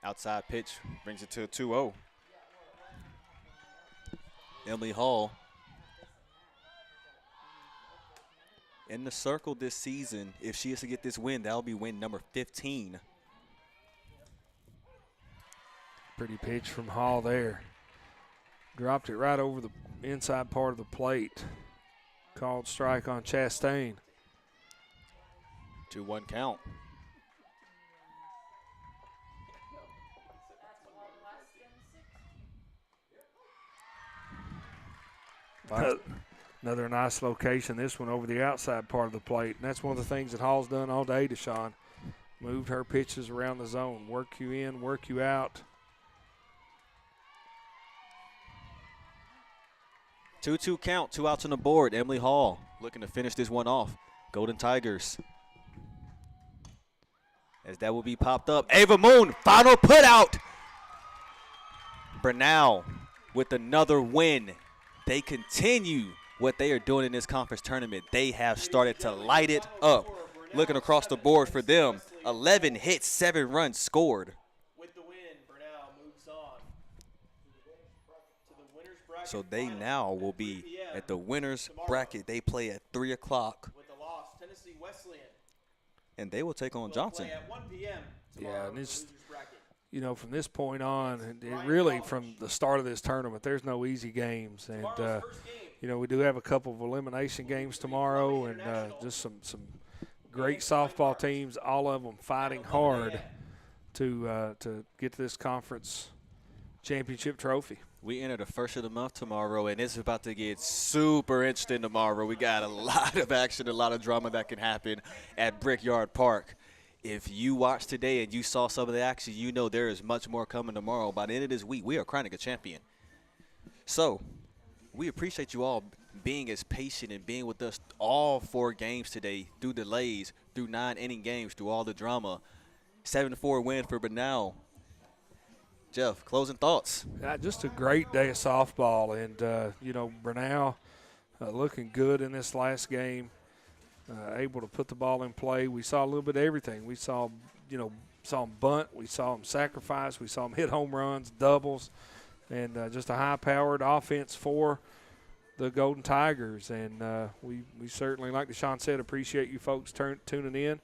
Outside pitch brings it to a 2-0. Emily Hall in the circle this season. If she is to get this win, that'll be win number 15. Pretty pitch from Hall there. Dropped it right over the inside part of the plate. Called strike on Chastain. 2-1 count. Another nice location, this one over the outside part of the plate. And that's one of the things that Hall's done all day, Deshaun. Moved her pitches around the zone. Work you in, work you out. 2-2 count, 2 outs on the board. Emily Hall looking to finish this one off. Golden Tigers. As that will be popped up. Ava Moon, final put out. Brenau with another win. They continue what they are doing in this conference tournament. They have started to light it up. Looking across the board for them, 11 hits, 7 runs scored. With the win, Brenau moves on to the winner's bracket. So they final now will be 3 p.m. at the winner's tomorrow. bracket. They play at 3 o'clock, With the loss, Tennessee Wesleyan and they will take on will Johnson. play at 1 p.m. Yeah, tomorrow and in the it's, loser's bracket. you know, from this point on, and it really from the start of this tournament, there's no easy games. And, Tomorrow's first game. you know, we do have a couple of elimination games tomorrow, and just some great softball teams, all of them fighting hard to get to this conference championship trophy. We enter the first of the month tomorrow, and it's about to get super interesting tomorrow. We got a lot of action, a lot of drama that can happen at Brickyard Park. If you watched today and you saw some of the action, you know there is much more coming tomorrow. By the end of this week, we are crowning a champion. So we appreciate you all being as patient and being with us all 4 games today, through delays, through 9-inning games, through all the drama. 7-4 win for Brenau. Jeff, closing thoughts. Just a great day of softball, and Brenau looking good in this last game, able to put the ball in play. We saw a little bit of everything. We saw them bunt, we saw them sacrifice, we saw them hit home runs, doubles, and just a high-powered offense for the Golden Tigers. And we certainly, like Deshaun said, appreciate you folks tuning in.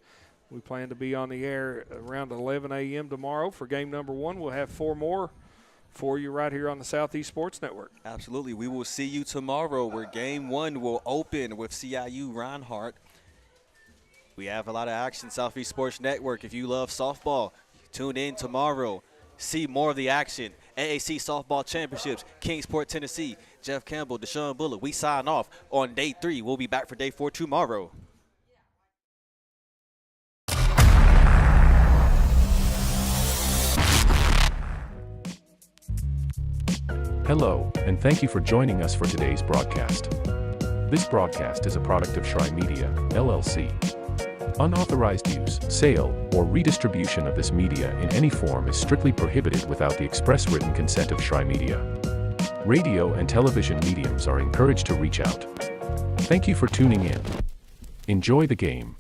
We plan to be on the air around 11 a.m. tomorrow for game number 1. We'll have 4 more for you right here on the Southeast Sports Network. Absolutely. We will see you tomorrow where game 1 will open with CIU Reinhardt. We have a lot of action, Southeast Sports Network. If you love softball, tune in tomorrow. See more of the action. AAC Softball Championships, Kingsport, Tennessee. Jeff Campbell, Deshaun Bullock. We sign off on day 3. We'll be back for day 4 tomorrow. Hello, and thank you for joining us for today's broadcast. This broadcast is a product of Shrine Media, LLC. Unauthorized use, sale, or redistribution of this media in any form is strictly prohibited without the express written consent of Shrine Media. Radio and television mediums are encouraged to reach out. Thank you for tuning in. Enjoy the game.